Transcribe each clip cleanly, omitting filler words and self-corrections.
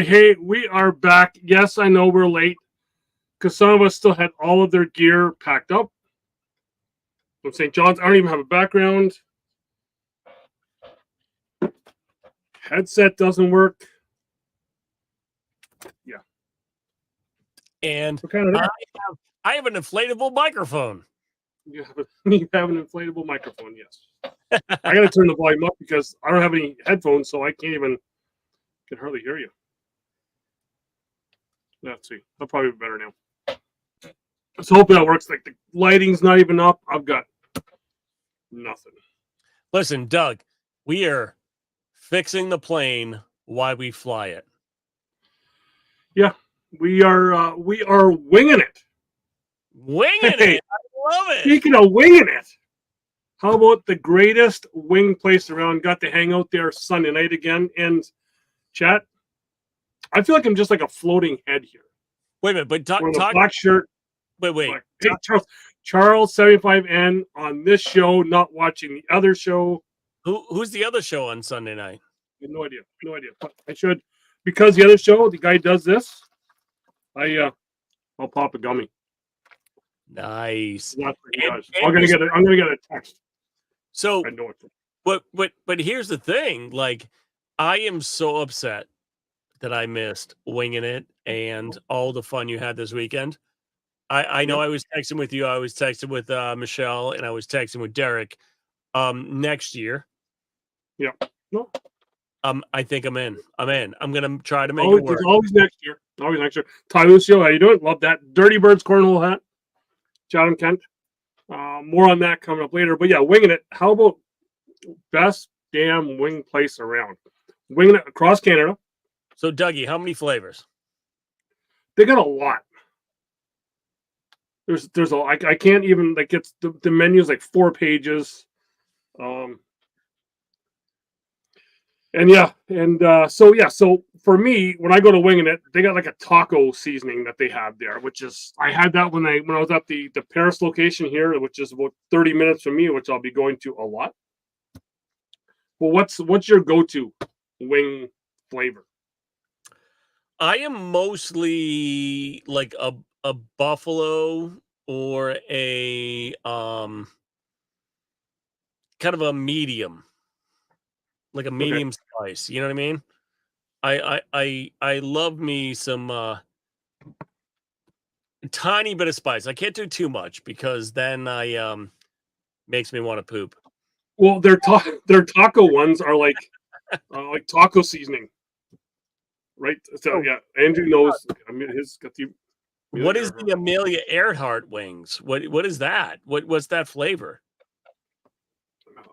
Hey, we are back. Yes, I know we're late because some of us still had all of their gear packed up from St. John's. I don't even have a background. Headset doesn't work. Yeah. And We're kind of there. I have an inflatable microphone. You have an inflatable microphone, yes. I got to turn the volume up because I don't have any headphones, so I can hardly hear you. Let's see. That'll probably be better now. Let's hope that works. Like the lighting's not even up. I've got nothing. Listen, Doug, we are fixing the plane while we fly it. Yeah, we are winging it. Winging it. I love it. Speaking of winging it, how about the greatest wing place around? Got to hang out there Sunday night again. And chat, I feel like I'm just like a floating head here. Wait a minute, but talk black shirt. Wait. Black, hey, Charles 75N on this show, not watching the other show. Who's the other show on Sunday night? I have no idea. But I should, because the other show, the guy does this. I'll pop a gummy. Nice. I'm gonna get a text. So, I know it. But here's the thing. Like, I am so upset that I missed winging it and all the fun you had this weekend. I know I was texting with you. I was texting with Michelle, and I was texting with Derek. Next year. Yeah. No. I think I'm in. I'm gonna try to make it work. Always next year. Ty Lucio, how you doing? Love that. Dirty Birds cornhole hat. Chatham Kent. More on that coming up later. But yeah, winging it. How about best damn wing place around? Winging it across Canada. So Dougie, how many flavors? They got a lot. There's I can't even like it's the menu's like 4 pages. So for me, when I go to winging it, they got like a taco seasoning that they have there, which is I had that when I was at the Paris location here, which is about 30 minutes from me, which I'll be going to a lot. Well, what's your go-to wing flavor? I am mostly like a buffalo or a kind of a medium. Like a medium spice, you know what I mean? I love me some tiny bit of spice. I can't do too much because then I makes me want to poop. Well, their taco ones are like taco seasoning, right? So yeah, Andrew knows. I mean, his got the. What is the Amelia Earhart wings? What is that? What's that flavor?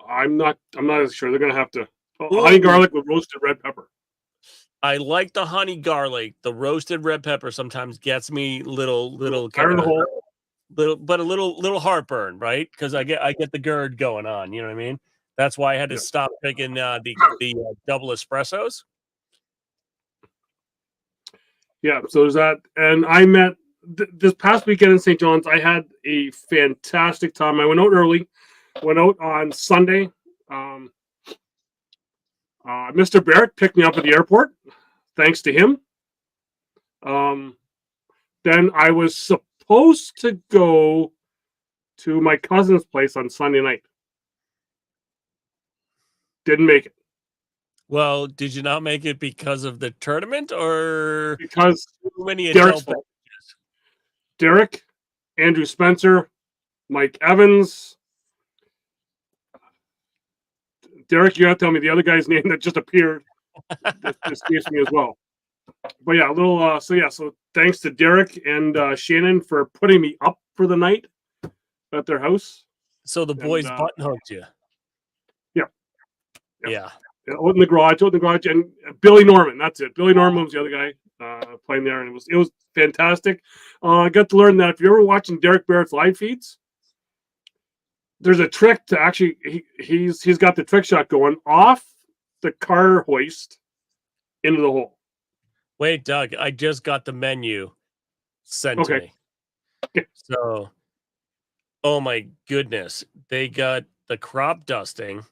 I'm not as sure. They're gonna have to. Honey garlic with roasted red pepper. I like the honey garlic. The roasted red pepper sometimes gets me little but a little heartburn, right? Because I get the GERD going on. You know what I mean? That's why I had to stop picking the double espressos. Yeah, so there's that, and I met this past weekend in St. John's. I had a fantastic time. I went out early. Went out on Sunday. Mr. Barrett picked me up at the airport. Thanks to him. Then I was supposed to go to my cousin's place on Sunday night. Didn't make it. Well, did you not make it because of the tournament or because too many Derek, Andrew Spencer, Mike Evans. Derek, you have to tell me the other guy's name that just appeared. That escapes me as well. But yeah, a little. So thanks to Derek and Shannon for putting me up for the night at their house. So the boys button hooked you. Yeah. Out in the garage, and Billy Norman. That's it. Billy Norman was the other guy playing there, and it was fantastic. I got to learn that if you're ever watching Derek Barrett's live feeds, there's a trick to actually he's got the trick shot going off the car hoist into the hole. Wait, Doug, I just got the menu sent to me. So, oh my goodness, they got the crop dusting,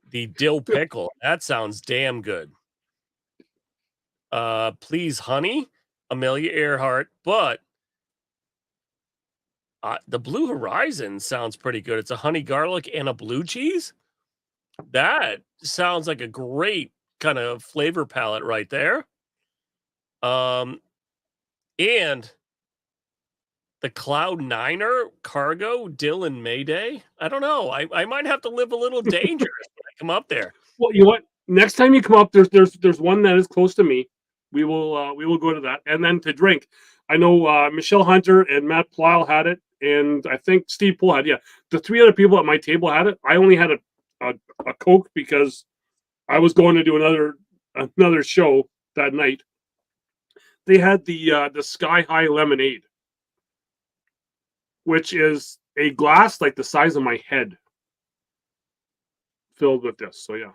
the dill pickle. That sounds damn good. Please Honey, Amelia Earhart, but the Blue Horizon sounds pretty good. It's a honey garlic and a blue cheese. That sounds like a great kind of flavor palette right there. And the Cloud Niner Cargo Dylan Mayday. I don't know. I might have to live a little dangerous when I come up there. Well, you know what? Next time you come up, there's one that is close to me. We will go to that, and then to drink. I know Michelle Hunter and Matt Plyle had it, and I think Steve Poole had. Yeah, the three other people at my table had it. I only had a Coke because I was going to do another show that night. They had the Sky High Lemonade, which is a glass like the size of my head filled with this. So yeah.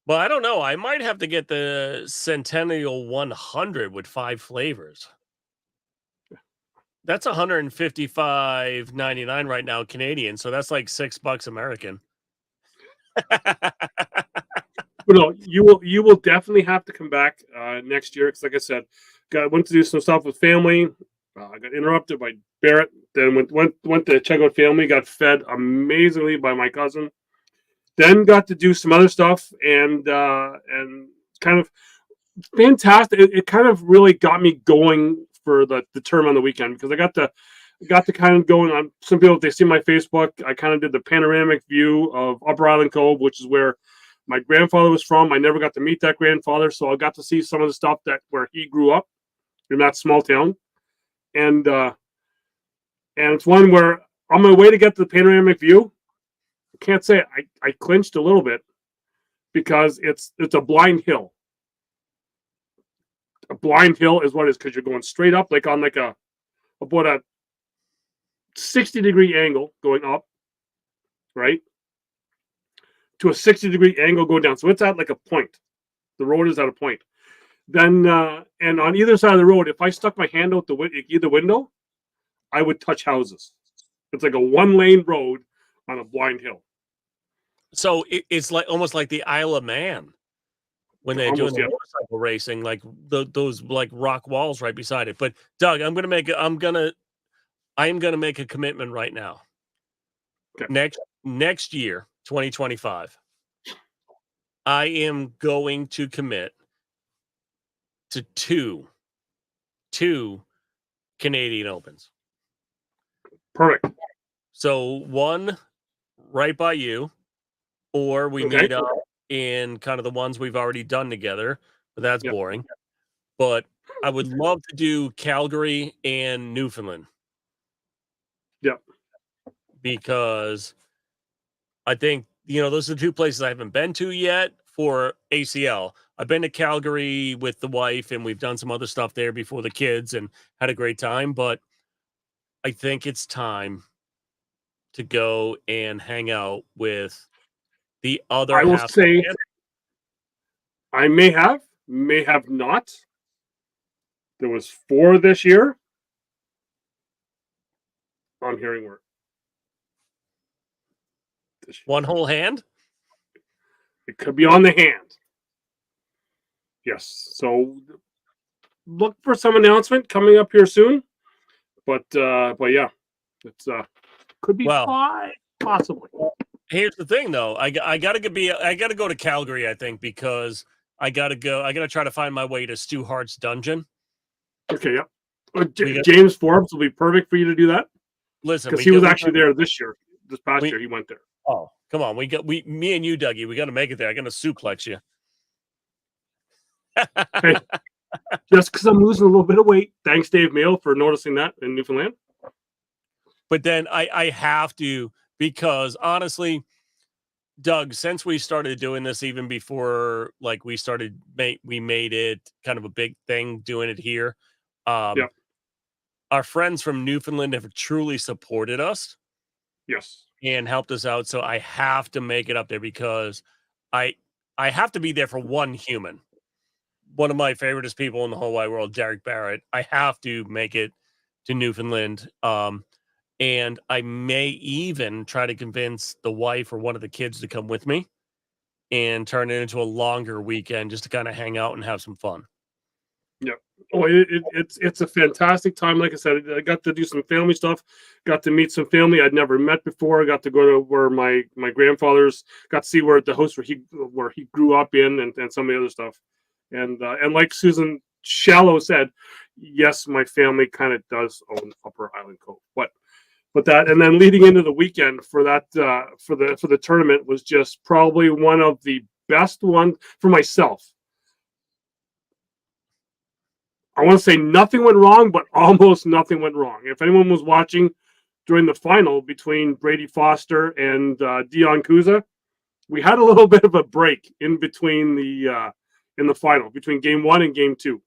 Well, I don't know. I might have to get the Centennial 100 with 5 flavors. That's $155.99 right now Canadian, so that's like $6 American. But no, you will definitely have to come back next year because, like I said, went to do some stuff with family. I got interrupted by Barrett. Then went to check out family. Got fed amazingly by my cousin. Then got to do some other stuff and kind of fantastic. It kind of really got me going for the term on the weekend because I got to kind of going on. Some people, if they see my Facebook, I kind of did the panoramic view of Upper Island Cove, which is where my grandfather was from. I never got to meet that grandfather, so I got to see some of the stuff where he grew up in that small town, and it's one where on my way to get to the panoramic view, I can't say I clinched a little bit because it's a blind hill. A blind hill is what it is because you're going straight up, like on like about a 60-degree angle going up, right? To a 60-degree angle going down. So it's at like a point. The road is at a point. Then, and on either side of the road, if I stuck my hand out either window, I would touch houses. It's like a 1-lane road on a blind hill. So it's like almost like the Isle of Man when they're doing the motorcycle racing, like those like rock walls right beside it. But Doug, I am gonna make a commitment right now. Okay. Next year, 2025, I am going to commit to two Canadian Opens. Perfect. So one right by you, or we meet up in kind of the ones we've already done together, but that's boring. But I would love to do Calgary and Newfoundland. Yep. Because I think, those are the 2 places I haven't been to yet for ACL. I've been to Calgary with the wife, and we've done some other stuff there before the kids and had a great time. But I think it's time to go and hang out with the other half. I will say I may have not. There was 4 this year. I'm hearing word. One whole hand? It could be on the hand. Yes. So look for some announcement coming up here soon. But yeah, it's could be 5 possibly. Here's the thing, though. I gotta go to Calgary, I think, because I gotta try to find my way to Stu Hart's dungeon. Okay, yeah. James Forbes will be perfect for you to do that. Listen, because he was actually there this past year. He went there. Oh, come on. Me and you, Dougie, we got to make it there. I'm going to suplex you. Hey, just because I'm losing a little bit of weight. Thanks, Dave Mail, for noticing that in Newfoundland. But then I have to, because honestly, Doug, since we started doing this, even before like we made it kind of a big thing doing it here. Our friends from Newfoundland have truly supported us. Yes. And helped us out. So I have to make it up there because I have to be there for one human. One of my favoriteest people in the whole wide world, Derek Barrett. I have to make it to Newfoundland. And I may even try to convince the wife or one of the kids to come with me and turn it into a longer weekend just to kind of hang out and have some fun. Yeah. Oh, it's a fantastic time. Like I said, I got to do some family stuff. Got to meet some family I'd never met before. I got to go to where my grandfather's. Got to see where the house where he grew up in, and some of the other stuff. And like Susan Shallow said, yes, my family kind of does own Upper Island Cove. But that, and then leading into the weekend for that for the tournament was just probably one of the best ones for myself. I want to say nothing went wrong, but almost nothing went wrong. If anyone was watching during the final between Brady Foster and Dion Kuza, we had a little bit of a break in between in the final between game 1 and game 2.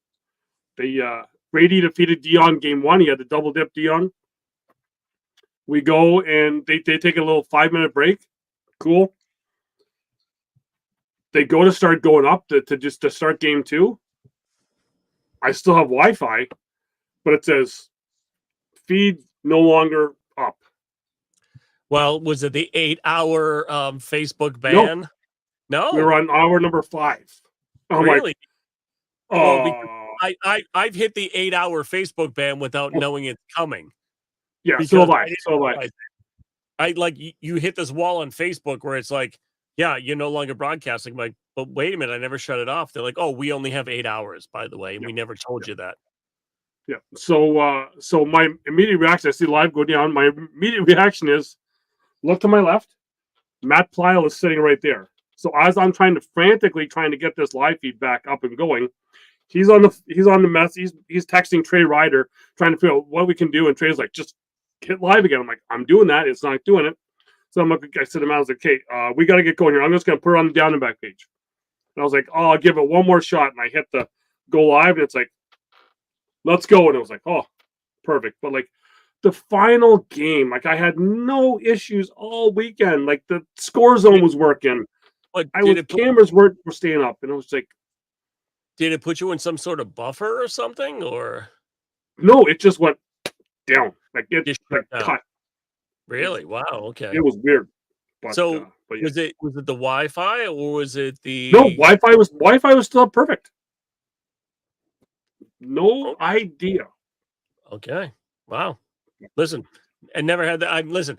Brady defeated Dion game 1. He had the double dip Dion. We go and they take a little 5-minute break. Cool. They go to start going up to start game 2. I still have Wi-Fi, but it says feed no longer up. Well, was it the 8-hour Facebook ban? No. We were on hour number 5. I'm really? Like, well, because I've hit the 8-hour Facebook ban without knowing it's coming. Yeah, so have I. So have I like you hit this wall on Facebook where it's like, yeah, you're no longer broadcasting. I'm like, but wait a minute, I never shut it off. They're like, oh, we only have 8 hours, by the way, and we never told you that. Yeah. So my immediate reaction, I see live go down. My immediate reaction is look to my left. Matt Plyle is sitting right there. So as I'm frantically trying to get this live feed back up and going, he's on the mess. He's texting Trey Ryder trying to figure out what we can do, and Trey's like, just hit live again. I'm like, I'm doing that. It's not doing it. So I said to him, I was like, okay, we got to get going here. I'm just going to put it on the down and back page. And I was like, oh, I'll give it one more shot. And I hit the go live, and it's like, let's go. And it was like, oh, perfect. But like the final game, like I had no issues all weekend. Like the score zone was working. But cameras were staying up, and it was like, did it put you in some sort of buffer or something, or no? It just went down, like it just cut. Really? Wow. Okay. It was weird. But, so but yeah. was it the Wi-Fi or was it the? No, Wi-Fi was still perfect. No idea. Okay. Wow. Listen, I never had that.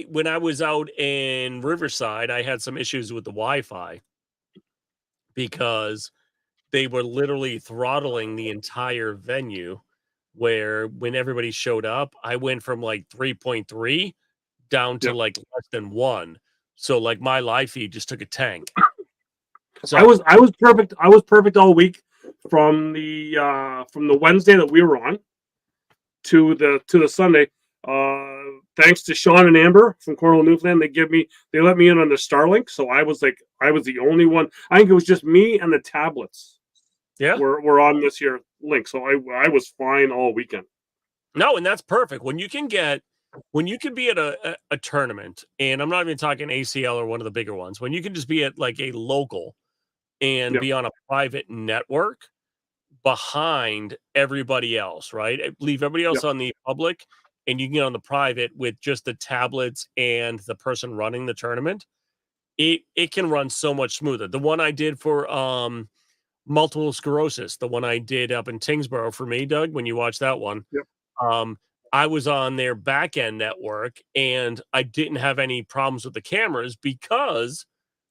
When I was out in Riverside, I had some issues with the Wi-Fi because they were literally throttling the entire venue, where when everybody showed up, I went from like 3.3 down to like less than 1. So like my live feed just took a tank. So I was perfect. I was perfect all week from the Wednesday that we were on to the Sunday. Thanks to Sean and Amber from Cornhole, Newfoundland, they let me in on the Starlink. So I was the only one. I think it was just me and the tablets. Yeah, we're on this here link. So I was fine all weekend. No, and that's perfect. When you can be at a tournament, and I'm not even talking ACL or one of the bigger ones, when you can just be at like a local and be on a private network behind everybody else, right? Leave everybody else on the public, and you can get on the private with just the tablets and the person running the tournament. It can run so much smoother. The one I did for multiple sclerosis, the one I did up in Tingsboro for me, Doug, when you watch that one, I was on their back end network and I didn't have any problems with the cameras because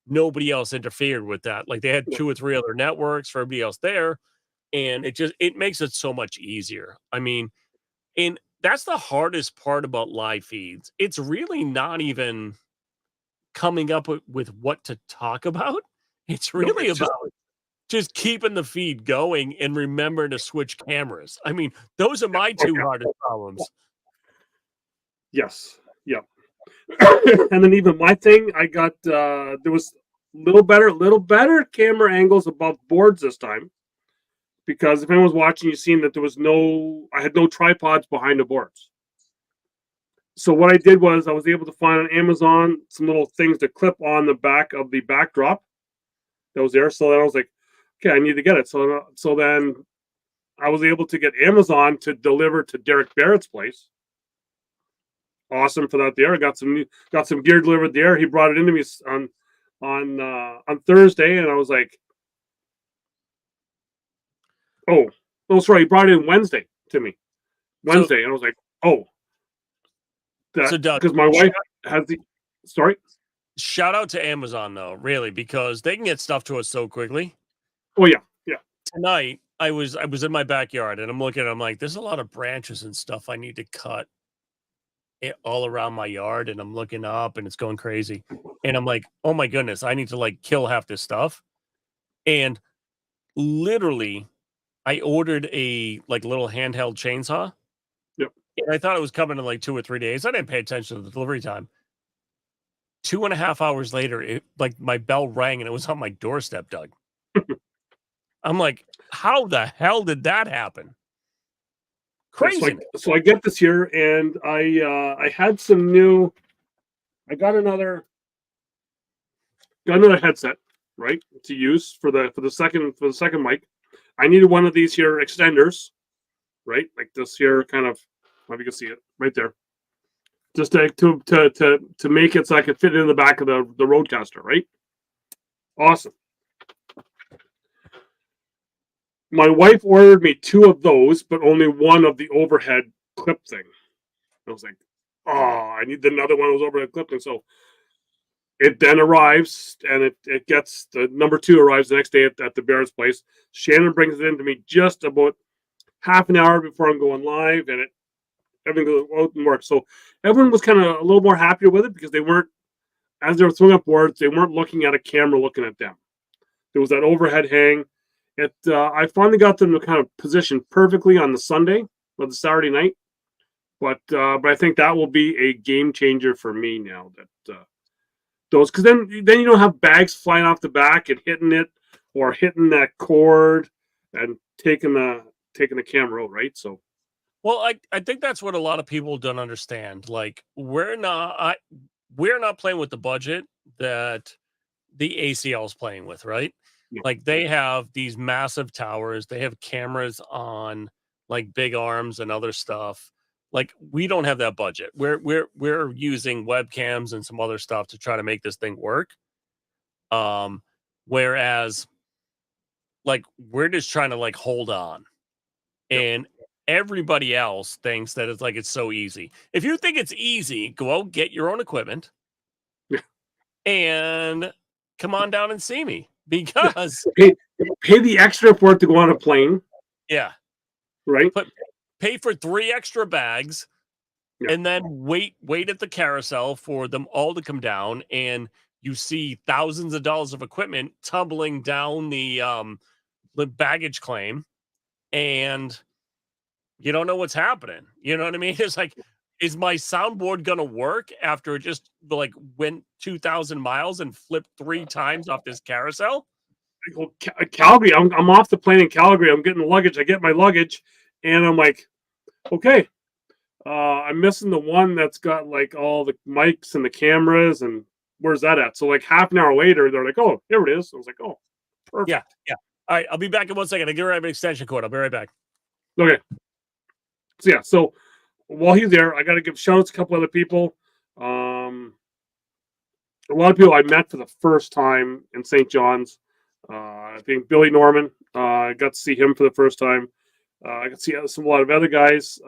nobody else interfered with that. Like they had 2 or 3 other networks for everybody else there. And it makes it so much easier. I mean, and that's the hardest part about live feeds. It's really not even coming up with what to talk about. It's really about just keeping the feed going and remember to switch cameras. I mean, those are my 2 hardest problems. Yes. Yeah. And then even my thing, I got there was little better camera angles above boards this time. Because if anyone was watching, you've seen that I had no tripods behind the boards. So what I did was I was able to find on Amazon some little things to clip on the back of the backdrop that was there. So then I was like, okay, I need to get it. So then I was able to get Amazon to deliver to Derek Barrett's place. Awesome for that there. I got some gear delivered there. He brought it into me on Thursday, and I was like, oh, Oh, sorry, he brought it in Wednesday to me. So, Wednesday, and I was like, oh, so that Doug, because my wife has the. Sorry. shout out to Amazon though, really, because they can get stuff to us so quickly. Oh yeah, yeah. Tonight, I was in my backyard and I'm looking. I'm like, there's a lot of branches and stuff I need to cut all around my yard, and I'm looking up and it's going crazy. And I'm like, oh my goodness, I need to like kill half this stuff. And literally, I ordered a like little handheld chainsaw. Yep. And I thought it was coming in like 2 or 3 days. I didn't pay attention to the delivery time. 2.5 hours later, it like my bell rang and it was on my doorstep, Doug. I'm like, how the hell did that happen? Crazy. So I get this here, and I had some new. I got another headset, right, to use for the second mic. I needed one of these here extenders, right, like this here, kind of. If you can see it right there, just to make it so I could fit it in the back of the Roadcaster, right? Awesome. My wife ordered me 2 of those, but only one of the overhead clip thing. I was like, oh, I need another one of those overhead clip things. So it then arrives, and it gets, the number 2 arrives the next day at the Bears place. Shannon brings it in to me just about half an hour before I'm going live, and everything goes out and works. So everyone was kind of a little more happier with it because they weren't, as they were throwing up words, they weren't looking at a camera looking at them. There was that overhead hang. I finally got them to kind of position perfectly on the Sunday or the Saturday night, but I think that will be a game changer for me now. That those, because then you don't have bags flying off the back and hitting it, or hitting that cord and taking the camera out, right? So, well, I think that's what a lot of people don't understand. Like we're not playing with the budget that the ACL is playing with, right? yeah. Like they have these massive towers, they have cameras on like big arms and other stuff. Like we don't have that budget. We're using webcams and some other stuff to try to make this thing work. Whereas like we're just trying to like hold on. And everybody else thinks that it's so easy. If you think it's easy, go out, get your own equipment, and come on down and see me, because pay the extra for it to go on a plane. Yeah, right. Pay for 3 extra bags, and then wait at the carousel for them all to come down, and you see thousands of dollars of equipment tumbling down the baggage claim, and you don't know what's happening. You know what I mean? It's like, is my soundboard gonna work after it just like went 2,000 miles and flipped 3 times off this carousel? I go, Calgary. I'm off the plane in Calgary. I'm getting the luggage. I get my luggage, and I'm like, okay, I'm missing the one that's got like all the mics and the cameras, and where's that at? So like half an hour later, they're like, oh, here it is. I was like, oh, perfect. Yeah. All right, I'll be back in 1 second. I get an extension cord. I'll be right back. Okay. So while he's there, I got to give shout outs to a couple other people. A lot of people I met for the first time in St. John's. I think Billy Norman, I got to see him for the first time. I could see a lot of other guys.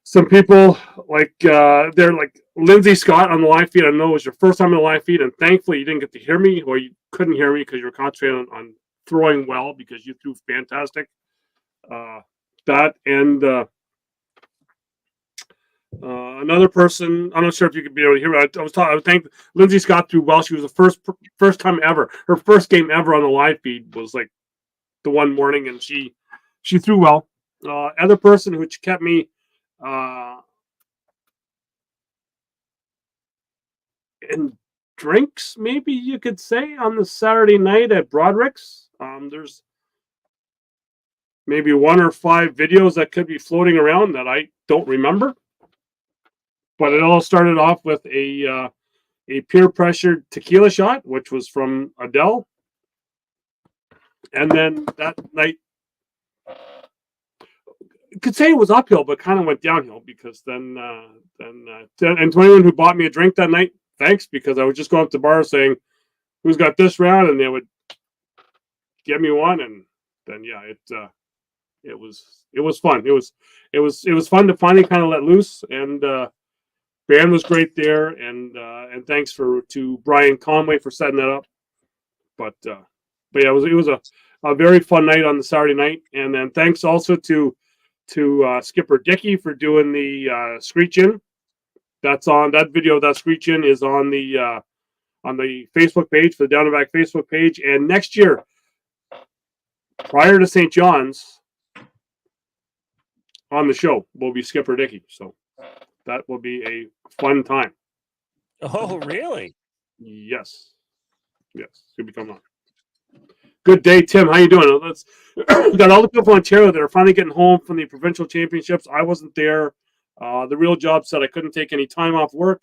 Some people like they're like Lindsay Scott on the live feed. I know it was your first time on the live feed, and thankfully you didn't get to hear me, or you couldn't hear me because you were concentrating on throwing well, because you threw fantastic. That and another person, I'm not sure if you could be able to hear me. I was thankful Lindsay Scott threw well. She was the first time ever. Her first game ever on the live feed was like the one morning, and she threw well. Other person who kept me in drinks, maybe you could say, on the Saturday night at Broderick's. There's maybe 1 or 5 videos that could be floating around that I don't remember. But it all started off with a peer pressured tequila shot, which was from Adele. And then that night, you could say it was uphill, but kind of went downhill, because then and to anyone who bought me a drink that night, thanks, because I would just go up to the bar saying, who's got this round? And they would give me one, and then yeah, it was fun. It was fun to finally kind of let loose, and band was great there, and thanks to Brian Conway for setting that up. But yeah, it was a very fun night on the Saturday night, and then thanks also to Skipper Dickey for doing the screech in. That's on that video. That screech in is on the Facebook page, for the Down and Back Facebook page. And next year, prior to St. John's, on the show will be Skipper Dickey. So that will be a fun time. Oh, really? Yes. Should be coming on. Good day, Tim. How you doing? Let's got all the people from Ontario that are finally getting home from the provincial championships. I wasn't there. The real job said I couldn't take any time off work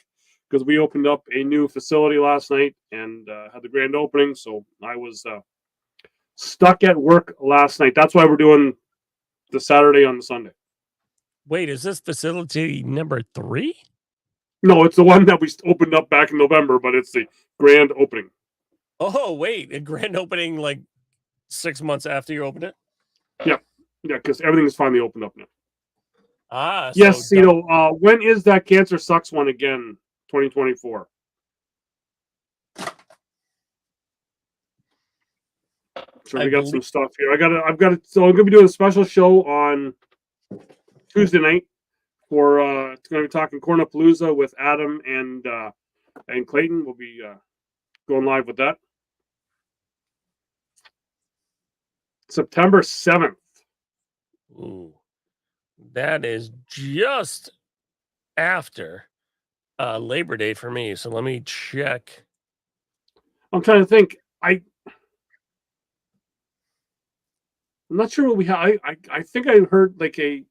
because we opened up a new facility last night and had the grand opening. So I was stuck at work last night. That's why we're doing the Saturday on the Sunday. Wait, is this facility number 3? No, it's the one that we opened up back in November, but it's the grand opening. Oh, wait, a grand opening like 6 months after you opened it? Yeah, because everything is finally opened up now. So Yes, when is that Cancer Sucks one again? 2024. So we got some stuff here. I've got it. So I'm gonna be doing a special show on Tuesday night for it's gonna be talking Cornapalooza with Adam and Clayton. We'll be going live with that. September 7th. Ooh, that is just after Labor Day for me. So let me check. I'm trying to think. I'm not sure what we have. I think I heard like a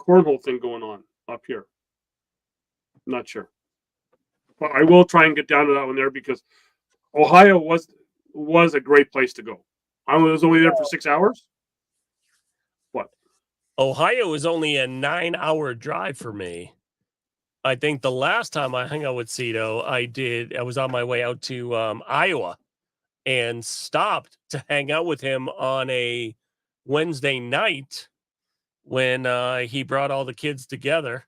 cornhole thing going on up here. I'm not sure. But I will try and get down to that one there because Ohio was a great place to go. I was only there for 6 hours. What? Ohio is only a 9-hour drive for me. I think the last time I hung out with Cito, I was on my way out to Iowa and stopped to hang out with him on a Wednesday night when he brought all the kids together,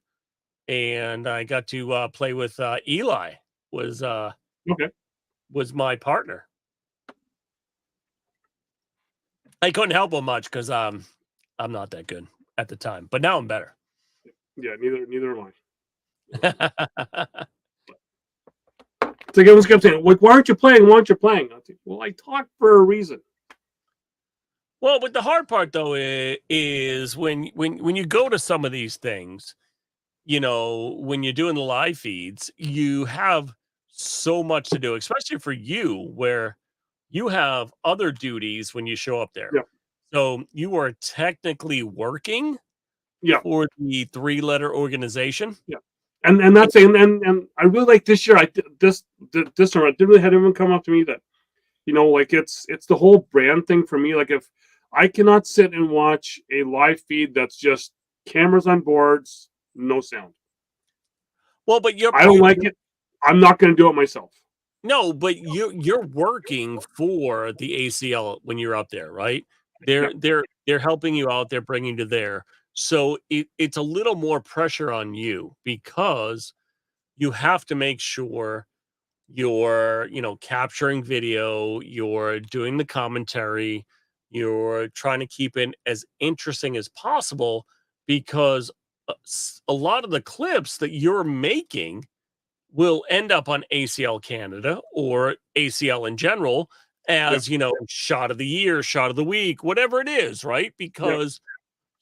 and I got to play with Eli. Was my partner. I couldn't help him much because I'm not that good at the time, but now I'm better. Yeah, neither am I. So everyone's kept saying, like, why aren't you playing? Why aren't you playing? I think, well, I talk for a reason. Well, but the hard part though is when you go to some of these things, when you're doing the live feeds, you have so much to do, especially for you, where you have other duties when you show up there. Yeah. So you are technically working for the 3-letter organization. Yeah. And that's and I really like this year. This summer I didn't really have anyone come up to me that, like it's the whole brand thing for me. Like if I cannot sit and watch a live feed that's just cameras on boards, no sound. Well, but I don't like it. I'm not going to do it myself. No, but you're working for the ACL when you're up there, right? They're helping you out. They're bringing you there. So it's a little more pressure on you because you have to make sure you're, capturing video, you're doing the commentary, you're trying to keep it as interesting as possible because a lot of the clips that you're making will end up on ACL Canada or ACL in general as, shot of the year, shot of the week, whatever it is, right? Because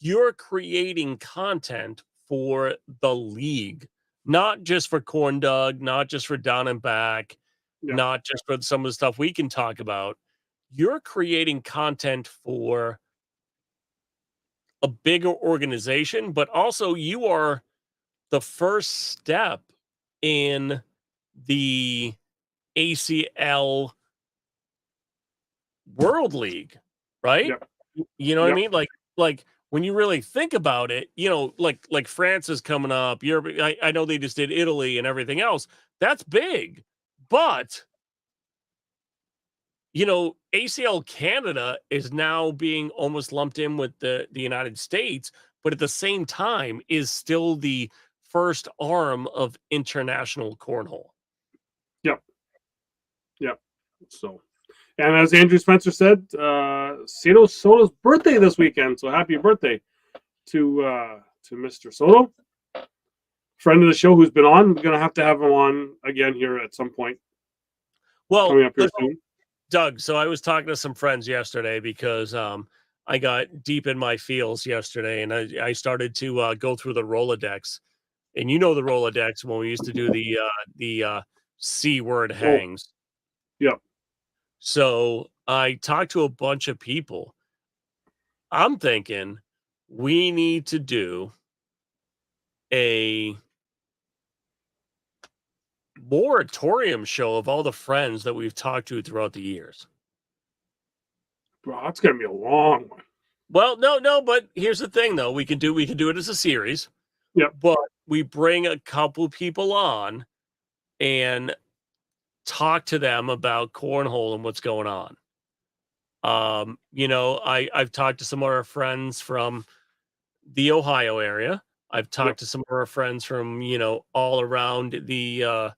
you're creating content for the league, not just for Corn Dog, not just for Down and Back, not just for some of the stuff we can talk about. You're creating content for a bigger organization, but also you are the first step in the ACL World League, right? You know what I mean? Like when you really think about it, like France is coming up. Europe, I know they just did Italy and everything else. That's big, but ACL Canada is now being almost lumped in with the United States, but at the same time is still the first arm of international cornhole. Yep. Yep. So, and as Andrew Spencer said, Soto's birthday this weekend. So happy birthday to Mr. Soto, friend of the show who's been on. We're gonna have him on again here at some point. Well, coming up here soon. Doug, so I was talking to some friends yesterday because I got deep in my feels yesterday, and I started to go through the Rolodex. And you know the Rolodex when we used to do the C word hangs. Yep. So I talked to a bunch of people. I'm thinking we need to do a moratorium show of all the friends that we've talked to throughout the years. Bro, that's gonna be a long one. Well, no, but here's the thing though. We can do it as a series. Yep. But we bring a couple people on and talk to them about cornhole and what's going on. I've talked to some of our friends from the Ohio area. I've talked to some of our friends from, all around the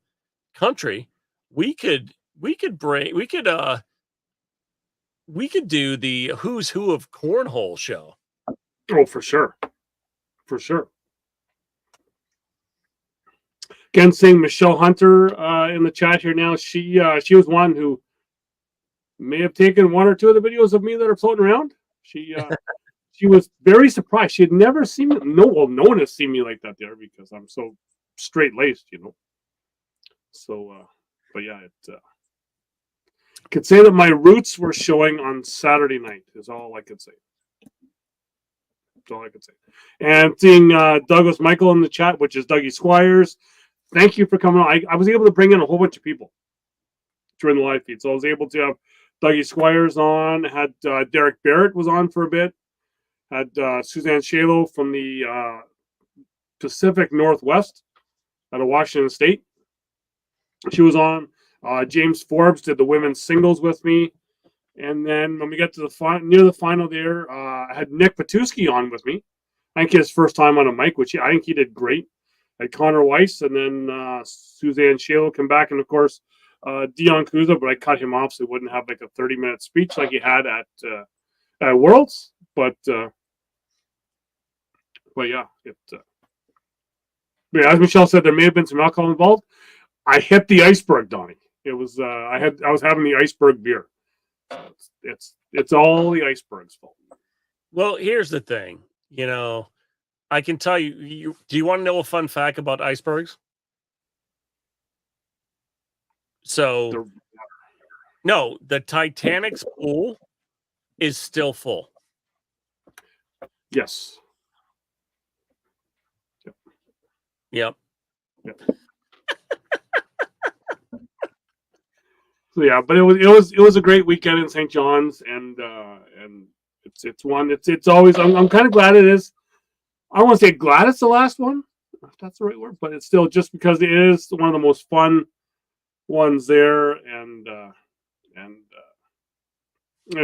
country. We could do the who's who of cornhole show. Oh, for sure. For sure. Again, seeing Michelle Hunter in the chat here now. She was one who may have taken one or two of the videos of me that are floating around. She was very surprised. She had never seen me. No one has seen me like that there because I'm so straight laced, So, but yeah, could say that my roots were showing on Saturday night. Is all I could say. That's all I could say. And seeing Douglas Michael in the chat, which is Dougie Squires. Thank you for coming on. I was able to bring in a whole bunch of people during the live feed. So I was able to have Dougie Squires on, had Derek Barrett was on for a bit, had Suzanne Shalo from the Pacific Northwest out of Washington State. She was on. James Forbes did the women's singles with me. And then when we got to near the final there, I had Nick Patuski on with me. I think his first time on a mic, which I think he did great. I had Connor Weiss, and then Suzanne Shalo come back, and of course Dion Kuza, but I cut him off so he wouldn't have like a 30-minute speech like he had at Worlds. But yeah, as Michelle said, there may have been some alcohol involved. I hit the iceberg, Donnie. It was I was having the iceberg beer. It's all the iceberg's fault. Well, here's the thing. I can tell you. Do you want to know a fun fact about icebergs? So, no, the Titanic's pool is still full. Yes. Yep. So yeah, but it was a great weekend in St. John's, and it's always I'm kind of glad it is. I don't want to say glad it's the last one, if that's the right word, but it's still just because it is one of the most fun ones there, and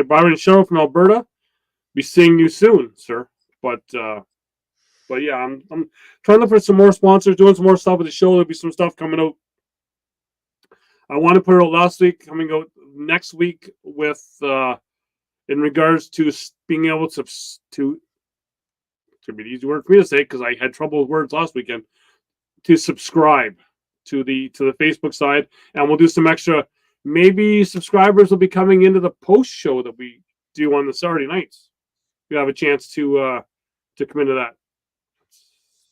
Byron Sherrill from Alberta, be seeing you soon, sir. But yeah, I'm trying to look for some more sponsors, doing some more stuff with the show. There'll be some stuff coming out. I want to put it out last week, coming out next week with in regards to being able to be an easy word for me to say because I had trouble with words last weekend, to subscribe to the Facebook side, and we'll do some extra. Maybe subscribers will be coming into the post show that we do on the Saturday nights. You have a chance to come into that.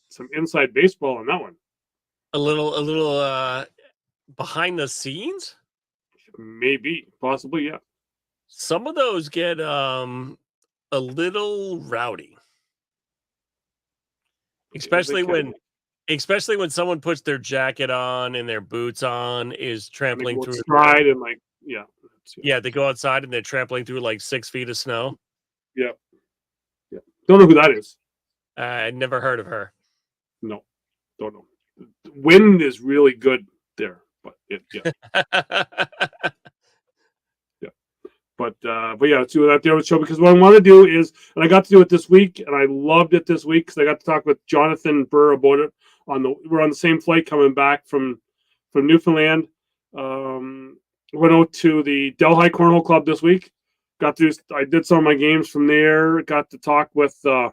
Some inside baseball on that one. A little behind the scenes? Maybe, possibly, yeah. Some of those get a little rowdy. Especially when someone puts their jacket on and their boots on, is trampling through stride and they go outside and they're trampling through like 6 feet of snow. Yeah. Don't know who that is. I never heard of her. No, don't know. Wind is really good there, but yeah. but yeah, let's do that there with the show, because what I want to do is, and I got to do it this week, and I loved it this week because I got to talk with Jonathan Burr about it. We're on the same flight coming back from Newfoundland. Went out to the Delhi Cornhole Club this week. I did some of my games from there. Got to talk with Donnie.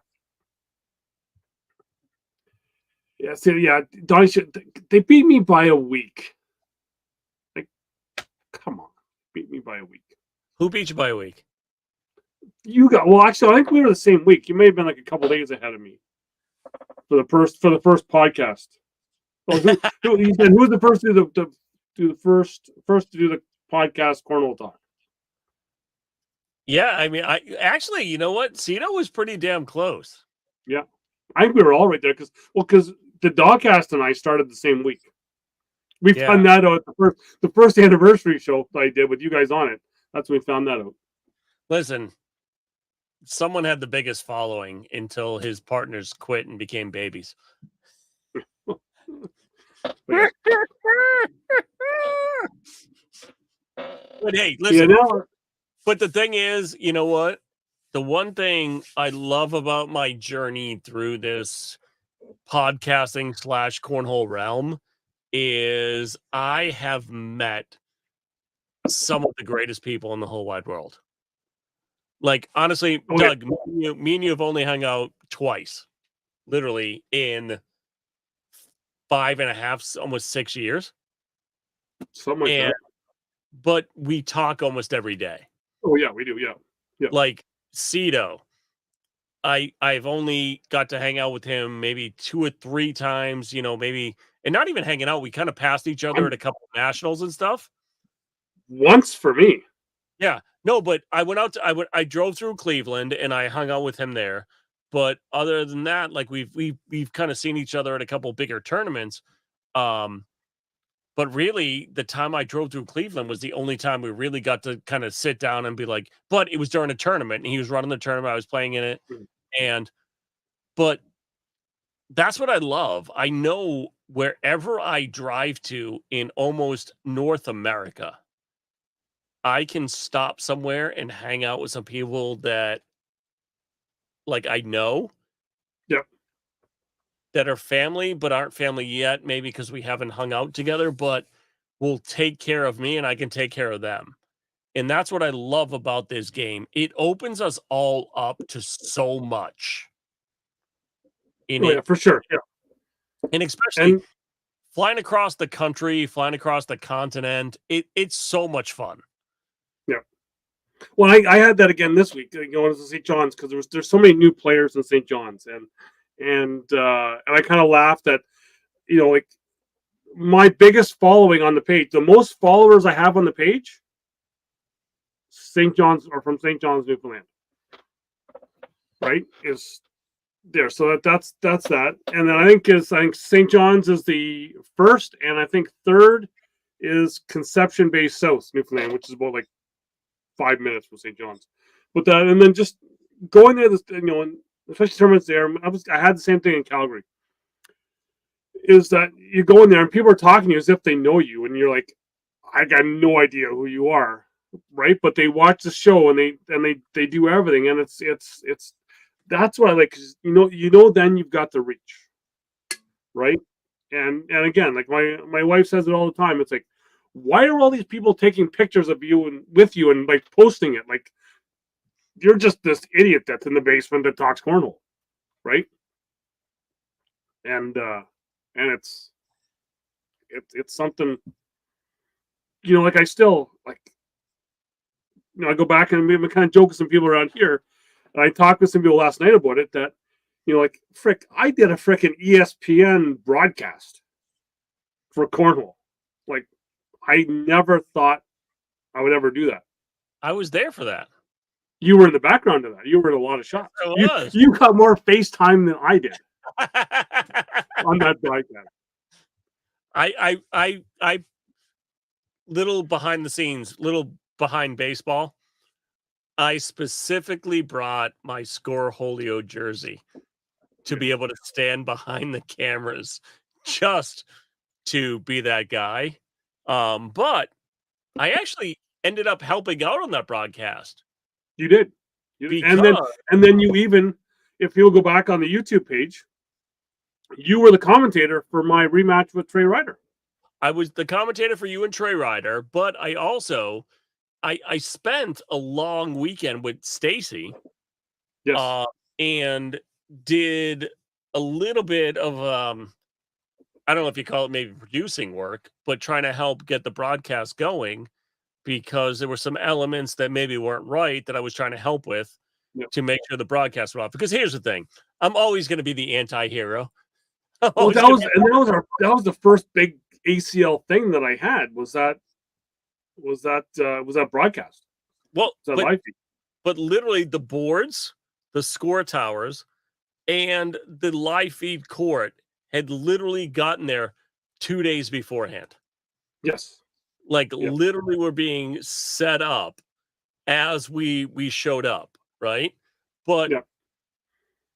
They beat me by a week. Like, come on, beat me by a week. Who beat you by a week? Actually, I think we were the same week. You may have been like a couple days ahead of me for the first podcast. Well, he said, who's the first to do the podcast Cornhole Talk? Yeah, I mean, you know what? Cito was pretty damn close. Yeah, I think we were all right there because the Dogcast and I started the same week. We found that out at the first anniversary show I did with you guys on it. That's when we found that out. Listen, someone had the biggest following until his partners quit and became babies. But hey, listen. But the thing is, you know what? The one thing I love about my journey through this podcasting / cornhole realm is I have met some of the greatest people in the whole wide world. Like, honestly, Doug, me and you have only hung out twice, literally in 5.5, almost 6 years. Something like that. But we talk almost every day. Oh yeah, we do. Yeah. Like Cito, I've only got to hang out with him maybe 2 or 3 times, maybe, and not even hanging out. We kind of passed each other at a couple of nationals and stuff. Once for me. Yeah, no, but I went out I drove through Cleveland and I hung out with him there. But other than that, like we've kind of seen each other at a couple bigger tournaments. But really, the time I drove through Cleveland was the only time we really got to kind of sit down and be like, but it was during a tournament and he was running the tournament. I was playing in it. But that's what I love. I know wherever I drive to in almost North America, I can stop somewhere and hang out with some people that like I know. Yep. That are family, but aren't family yet, maybe because we haven't hung out together, but will take care of me and I can take care of them. And that's what I love about this game. It opens us all up to so much. For sure. Yeah. And especially flying across the country, flying across the continent, it's so much fun. Yeah. Well, I had that again this week going to St. John's because there's so many new players in St. John's and I kind of laughed at, like my biggest following on the page, the most followers I have on the page, St. John's or from St. John's, Newfoundland, right? Is there. So that's that. And then I think St. John's is the first, and I think third is Conception Bay South, Newfoundland, which is about like 5 minutes from St. John's. But and then just going there, and especially tournaments there. I had the same thing in Calgary. Is that you go in there and people are talking to you as if they know you, and you're like, I got no idea who you are, right? But they watch the show and they do everything, and it's that's what I like. Then you've got the reach, right? And again, like my wife says it all the time. It's like, why are all these people taking pictures of you and with you and like posting it? Like, you're just this idiot that's in the basement that talks cornhole, right? And it's something, like I still like, I go back and I'm kind of joke with some people around here, and I talked with some people last night about it that, like, I did a freaking ESPN broadcast for cornhole. Like, I never thought I would ever do that. I was there for that. You were in the background of that. You were in a lot of shots. You got more FaceTime than I did on that broadcast. I little behind the scenes, little behind baseball. I specifically brought my Score Holio jersey to be able to stand behind the cameras just to be that guy. But I actually ended up helping out on that broadcast You did. because And then you even, if you'll go back on the YouTube page, you were the commentator for my rematch with Trey Ryder. I was the commentator for you and Trey Ryder, but I also I spent a long weekend with Stacy, Yes. and did a little bit of I don't know if you call it maybe producing work, but trying to help get the broadcast going because there were some elements that maybe weren't right that I was trying to help with Yep. to make sure the broadcast went off. Because here's the thing, I'm always going to be the anti-hero. Well, that was the first big ACL thing that I had was that broadcast. Well, Was that live feed. but literally the boards, the score towers, and the live feed court had literally gotten there 2 days beforehand. Yes. Like Yep. literally were being set up as we showed up, right? But Yep.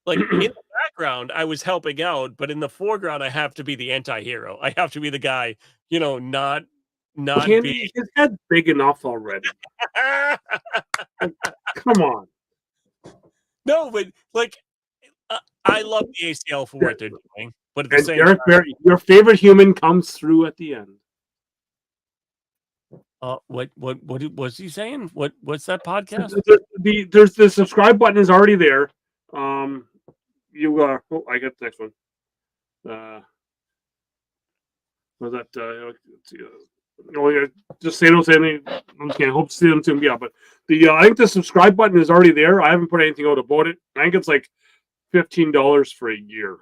like in the background, I was helping out, but in the foreground, I have to be the anti-hero. I have to be the guy, not Candy, his head's big enough already. Come on. No, but like I love the ACL for what they're doing, but at the And same Derek time, Barrett, your favorite human comes through at the end. what was he saying? What's that podcast? There's the subscribe button is already there. I get the next one. Was that just say don't say anything. Okay, I hope to see them soon. Yeah, but I think the subscribe button is already there. I haven't put anything out about it. I think it's like $15 for a year,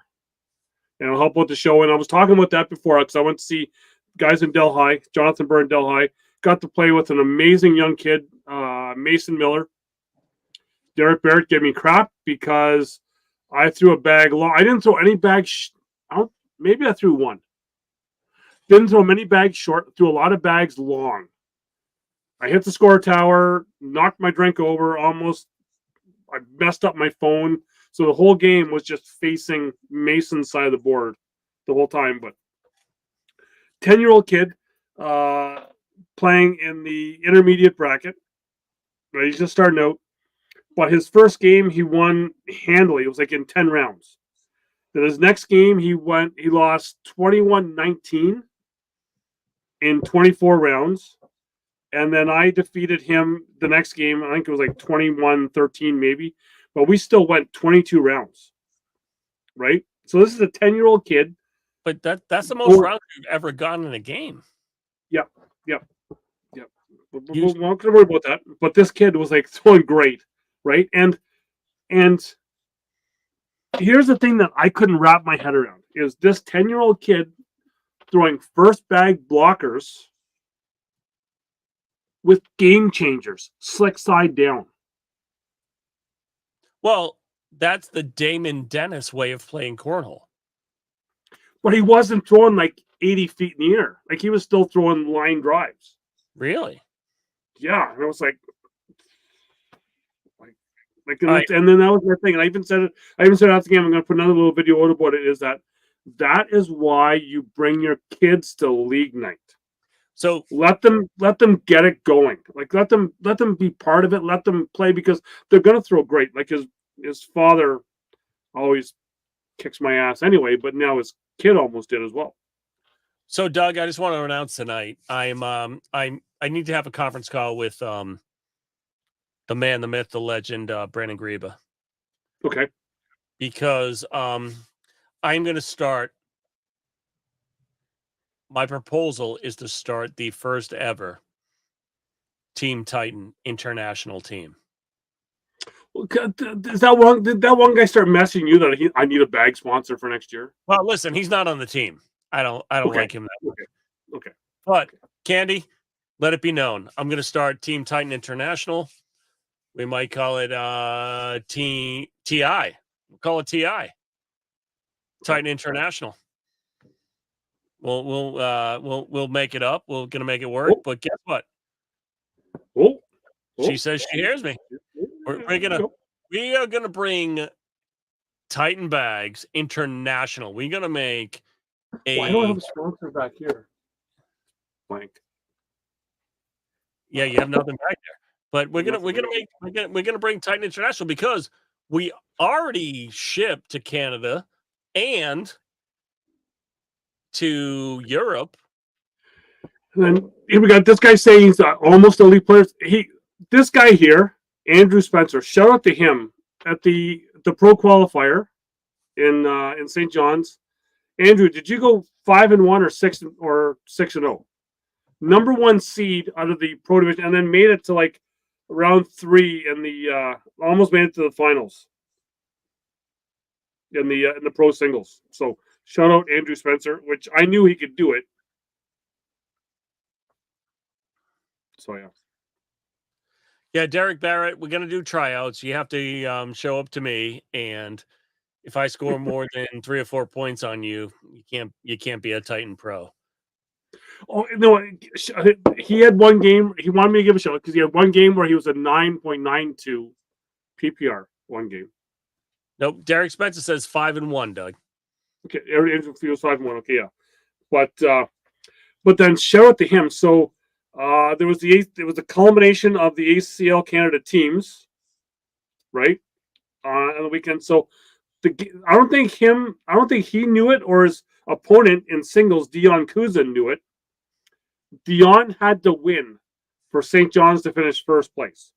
and it'll help with the show. And I was talking about that before because I went to see guys in Delhi, Jonathan Byrne, Delhi. Got to play with an amazing young kid, Mason Miller. Derek Barrett gave me crap because I threw a bag long. I didn't throw any bags. Maybe I threw one. Didn't throw many bags short. Threw a lot of bags long. I hit the score tower, knocked my drink over almost. I messed up my phone. So the whole game was just facing Mason's side of the board the whole time. But 10-year-old kid playing in the intermediate bracket. Right, he's just starting out. But his first game, he won handily. It was like in 10 rounds. Then his next game, he lost 21-19 in 24 rounds. And then I defeated him the next game. I think it was like 21-13 maybe. But we still went 22 rounds. Right? So this is a 10-year-old kid. But that's the most rounds you've ever gotten in a game. Yep. We won't worry about that. But this kid was like throwing great. Right? And here's the thing that I couldn't wrap my head around is this 10-year-old kid throwing first bag blockers with game changers, slick side down. Well, that's the Damon Dennis way of playing cornhole. But he wasn't throwing like 80 feet in the air. Like he was still throwing line drives. Really? Yeah. And it was like and then that was my thing. And I even said after the game, I'm going to put another little video out about it, is that is why you bring your kids to league night. So let them get it going. Like let them be part of it. Let them play because they're going to throw great. Like his father always kicks my ass anyway, but now his kid almost did as well. So Doug, I just want to announce tonight, I need to have a conference call with the man, the myth, the legend, Brandon Greba. Okay. Because I'm going to start. My proposal is to start the first ever Team Titan international team. Is that one? Did that one guy start messaging you that I need a bag sponsor for next year? Well, listen, he's not on the team. I don't like him that way. Okay. But Candy, let it be known, I'm going to start Team Titan International. We might call it TI. We'll call it TI. Titan International. We'll make it up. We're gonna make it work. Oh. But guess what? Oh. She says she hears me. We are gonna bring Titan Bags International. We're gonna make Why don't I have a sponsor back here? Blank. Yeah, you have nothing back there. But we're gonna bring Titan International because we already ship to Canada and to Europe. And then here we got this guy saying he's almost elite players. This guy here, Andrew Spencer. Shout out to him at the pro qualifier in St. John's. Andrew, did you go 5-1 or 6-0? Number one seed out of the pro division, and then made it to like round 3 in the almost made it to the finals in the pro singles. So shout out Andrew Spencer, which I knew he could do it. So yeah. Yeah, Derek Barrett, we're gonna do tryouts. You have to show up to me, and if I score more than 3 or 4 points on you, you can't be a Titan Pro. Oh no, he had one game. He wanted me to give a shout because he had one game where he was a 9.92 PPR. One game. Nope. Derek Spencer says 5-1, Doug. Okay, Andrew feels 5-1. Okay, yeah, but then shout out to him. So there was a culmination of the ACL Canada teams, right, on the weekend. So I don't think he knew it, or his opponent in singles, Dion Kuzin, knew it. Dion had to win for St. John's to finish first place.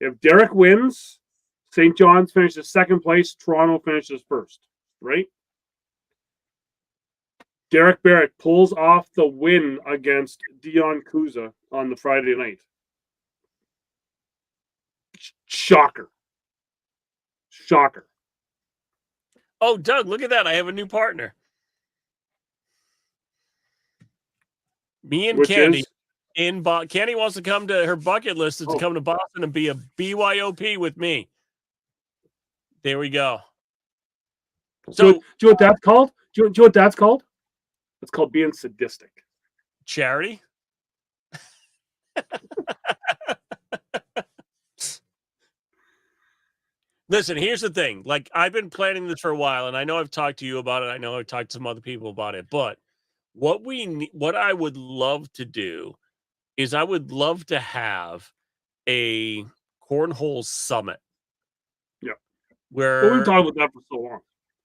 If Derek wins, St. John's finishes second place, Toronto finishes first, right? Derek Barrett pulls off the win against Dion Kuza on the Friday night. Shocker. Oh, Doug, look at that. I have a new partner. Me and Candy Candy wants to come to her bucket list is to come to Boston and be a BYOP with me. There we go. So, do you know what that's called? Do you know what that's called? It's called being sadistic. Charity? Listen, here's the thing. Like, I've been planning this for a while, and I know I've talked to you about it. I know I've talked to some other people about it. But what I would love to do is I would love to have a cornhole summit. Yeah. Where we've talked about that for so long.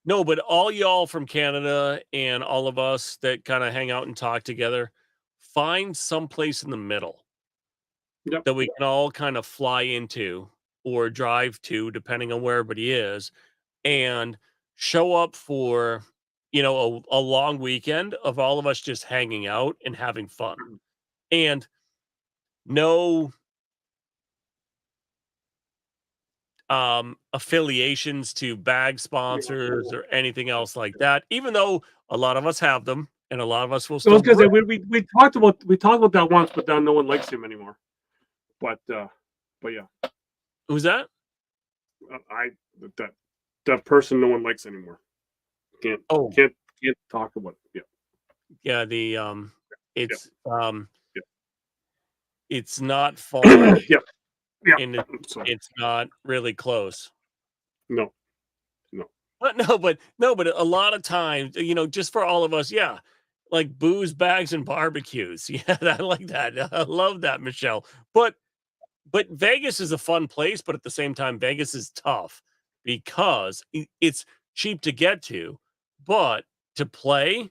No, but all y'all from Canada and all of us that kind of hang out and talk together, find someplace in the middle that we can all kind of fly into or drive to, depending on where everybody is, and show up for, a long weekend of all of us just hanging out and having fun. And no affiliations to bag sponsors or anything else like that, even though a lot of us have them and a lot of us will still. Because we talked about that once, but now no one likes him anymore. But yeah. Who's that? That person no one likes anymore. Can't talk about it. Yeah. It's not far. Yeah. And it's not really close. No. But a lot of times, just for all of us, yeah, like booze, bags, and barbecues. Yeah, I like that. I love that, Michelle. But Vegas is a fun place, but at the same time, Vegas is tough because it's cheap to get to, but to play,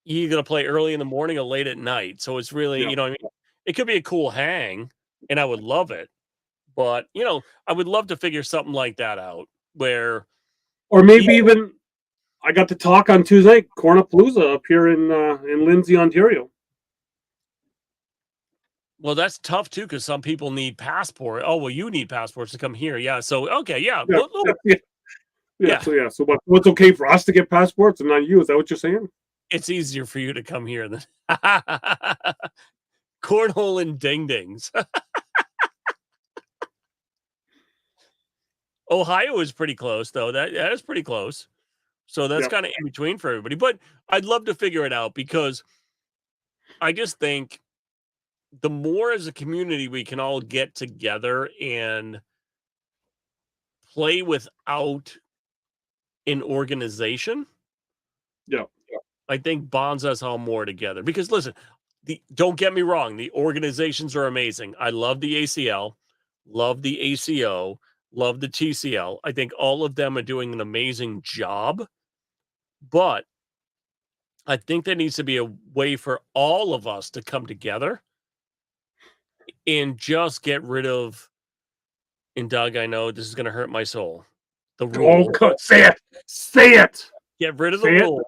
you're gonna play early in the morning or late at night. So it's really, what I mean, it could be a cool hang, and I would love it. But I would love to figure something like that out where, or maybe even I got to talk on Tuesday, Cornapalooza up here in Lindsay, Ontario. Well, that's tough too because some people need passport. Oh, well, you need passports to come here. Yeah. So okay, yeah. So what's okay for us to get passports and not you? Is that what you're saying? It's easier for you to come here than cornhole and ding dings. Ohio is pretty close, though. That is pretty close. So that's kind of in between for everybody. But I'd love to figure it out because I just think the more as a community we can all get together and play without an organization. Yeah. I think bonds us all more together. Because listen, don't get me wrong, the organizations are amazing. I love the ACL, love the ACO, love the TCL. I think all of them are doing an amazing job, but I think there needs to be a way for all of us to come together and just get rid of, and Doug, I know this is going to hurt my soul, the rule. Say it. Say it. Get rid of Say the it. rule.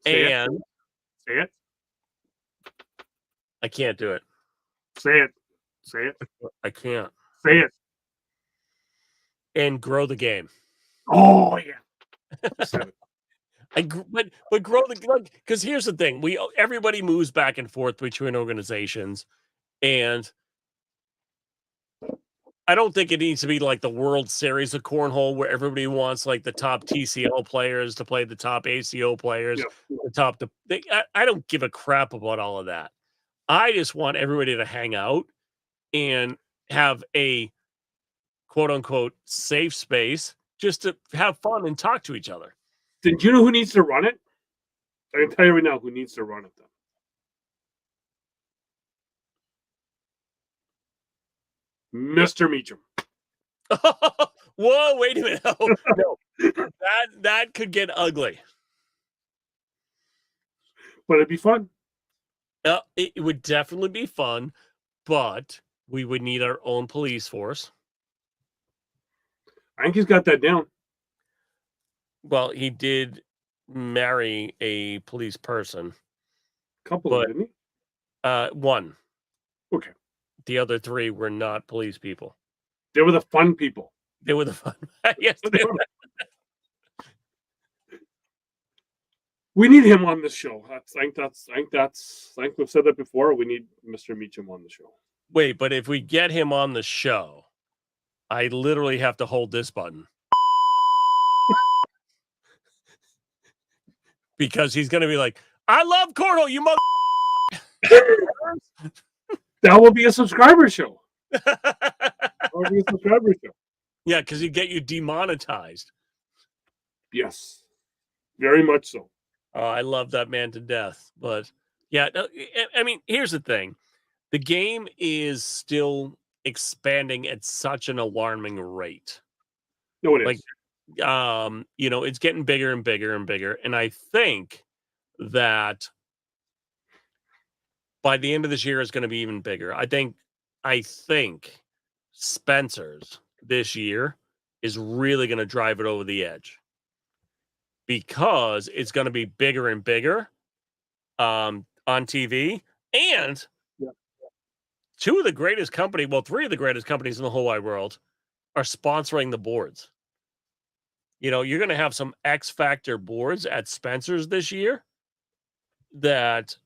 Say And it. Say it. I can't do it. Say it. Say it. I can't. Say it. And grow the game. Oh yeah. But grow the, because here's the thing: everybody moves back and forth between organizations, and I don't think it needs to be like the World Series of Cornhole where everybody wants like the top TCL players to play the top ACO players, the top. I don't give a crap about all of that. I just want everybody to hang out and have a quote unquote safe space just to have fun and talk to each other. Did you know who needs to run it? I can tell you right now who needs to run it, though. Mr. Meacham. Whoa, wait a minute. Oh, no. That could get ugly. But it'd be fun. It would definitely be fun, but we would need our own police force. I think he's got that down. Well, he did marry a police person. Couple of them, didn't he? One. Okay. The other three were not police people. They were the fun people. They were the fun. Yes, they were. We need him on the show. I think we've said that before. We need Mr. Meacham on the show. Wait, but if we get him on the show, I literally have to hold this button. Because he's going to be like, I love Cornhole, you mother. That will be a subscriber show. That will be a subscriber show. Yeah, because he get you demonetized. Yes, very much so. I love that man to death. But yeah, I mean, here's the thing. The game is still expanding at such an alarming rate. No, it is. It's getting bigger and bigger and bigger. And I think that by the end of this year, it's going to be even bigger. I think Spencer's this year is really going to drive it over the edge because it's going to be bigger and bigger on TV. And three of the greatest companies in the whole wide world are sponsoring the boards. You're going to have some X Factor boards at Spencer's this year that,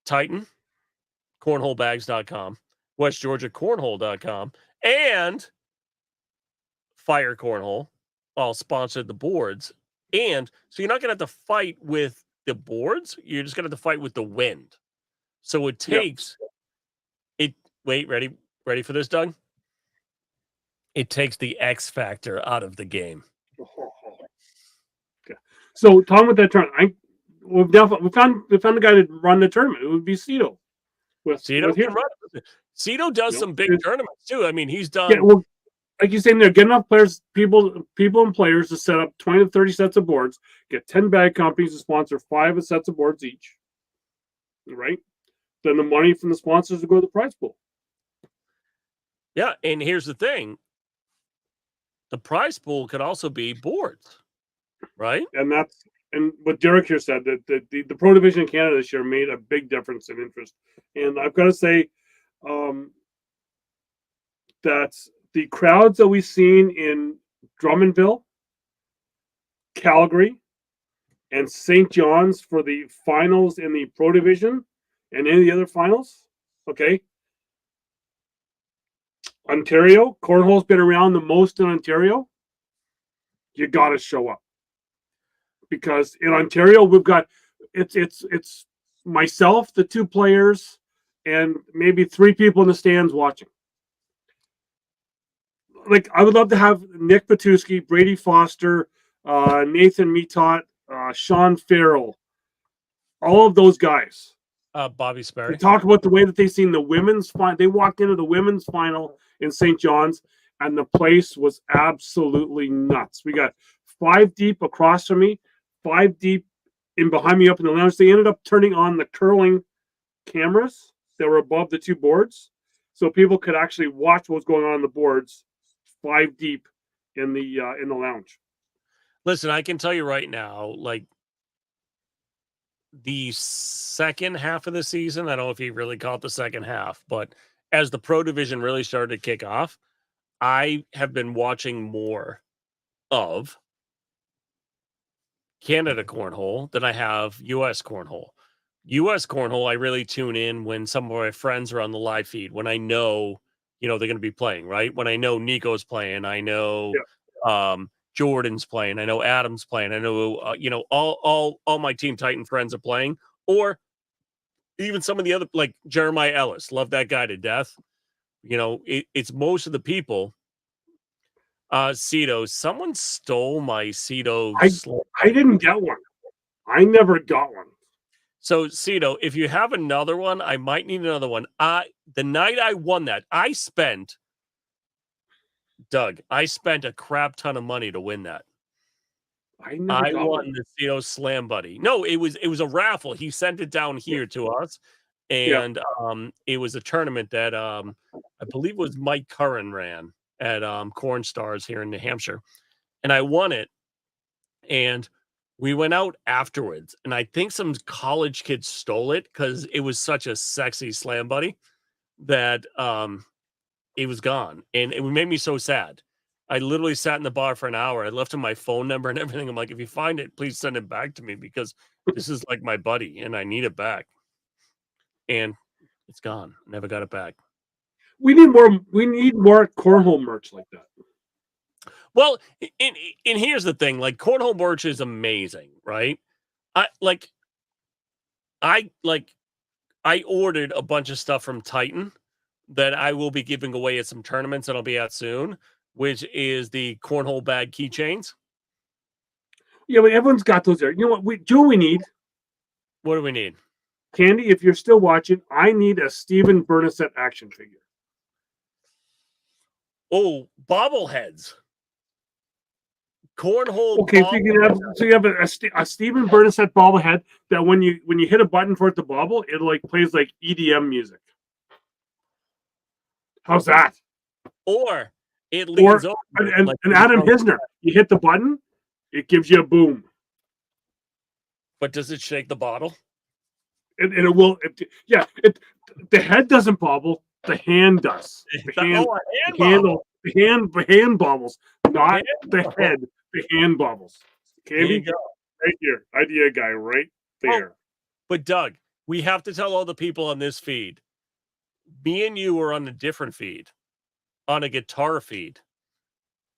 Titan, cornholebags.com, westgeorgiacornhole.com, and Fire Cornhole all sponsored the boards. And so you're not going to have to fight with the boards. You're just going to have to fight with the wind. So it takes wait, ready for this, Doug? It takes the X factor out of the game. Okay. So talking with that tournament, we found the guy to run the tournament. It would be Cito. Cito does some big tournaments too. I mean, he's done. Yeah, well, like you're saying, there, get enough players, people and players to set up 20 to 30 sets of boards. Get 10 bag companies to sponsor 5 sets of boards each. Right. Then the money from the sponsors will go to the prize pool. Yeah, and here's the thing: the prize pool could also be boards, right? And what Derek here said, that the pro division in Canada this year made a big difference in interest. And I've got to say that the crowds that we've seen in Drummondville, Calgary, and St. John's for the finals in the pro division and any of the other finals, okay? Ontario, Cornhole's been around the most in Ontario. You got to show up. Because in Ontario, we've got it's myself, the 2 players, and maybe 3 people in the stands watching. Like, I would love to have Nick Patuski, Brady Foster, Nathan Metot, Sean Farrell, all of those guys. Bobby They Sperry. talk about the way that they seen the women's final. They walked into the women's final in St. John's, and the place was absolutely nuts. We got 5 deep across from me, 5 deep in behind me up in the lounge. They ended up turning on the curling cameras that were above the 2 boards, so people could actually watch what was going on the boards 5 deep in the lounge. Listen, I can tell you right now, like the second half of the season, I don't know if you really call it the second half, but as the pro division really started to kick off, I have been watching more of Canada Cornhole than I have US Cornhole. US Cornhole, I really tune in when some of my friends are on the live feed, when I know, they're going to be playing, right? When I know Nico's playing, I know Jordan's playing, I know Adam's playing, I know, all my Team Titan friends are playing, or even some of the other, like Jeremiah Ellis, love that guy to death. It's most of the people. Cedo, someone stole my Cedo. I didn't get one. I never got one. So, Cedo, if you have another one, I might need another one. The night I won that, Doug, I spent a crap ton of money to win that. I never got won the Cedo Slam Buddy. No, it was a raffle. He sent it down here to us, and it was a tournament that I believe it was Mike Curran ran at Corn Stars here in New Hampshire, and I won it. And we went out afterwards, and I think some college kids stole it because it was such a sexy Slam Buddy that it was gone, and it made me so sad. I literally sat in the bar for an hour. I left him my phone number and everything. I'm like, if you find it, please send it back to me because this is like my buddy, and I need it back. And it's gone. Never got it back. We need more cornhole merch like that. Well, and here's the thing: like cornhole merch is amazing, right? I ordered a bunch of stuff from Titan that I will be giving away at some tournaments that I'll be at soon, which is the cornhole bag keychains. Yeah, but everyone's got those there. You know what? We need. What do we need? Candy, if you're still watching, I need a Steven Bernasette action figure. Oh, bobbleheads. Cornhole. Okay, so you have a Steven Bernasette bobblehead that when you hit a button for it to bobble, it like plays like EDM music. How's that? Or it leans over. And Adam Hisner, you hit the button, it gives you a boom. But does it shake the bottle? It will. The head doesn't bobble. The hand does. The hand bobbles, not the head. The hand bobbles. Candy, right here. Idea guy, right there. But Doug, we have to tell all the people on this feed. Me and you were on a different feed, on a guitar feed,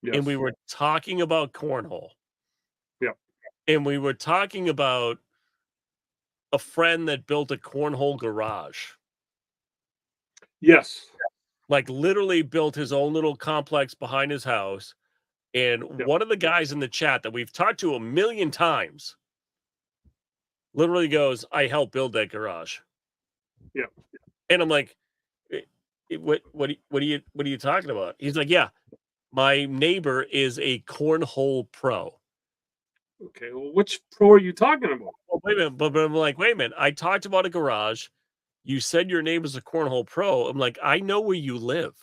and we were talking about cornhole. Yep. And we were talking about a friend that built a cornhole garage. Yes. Like literally built his own little complex behind his house. And one of the guys in the chat that we've talked to a million times literally goes, I helped build that garage. Yeah. And I'm like, what are you talking about? He's like, yeah, my neighbor is a cornhole pro. Okay, well, which pro are you talking about? Well, wait a minute, but I'm like, wait a minute. I talked about a garage. You said your neighbor's a cornhole pro. I'm like, I know where you live.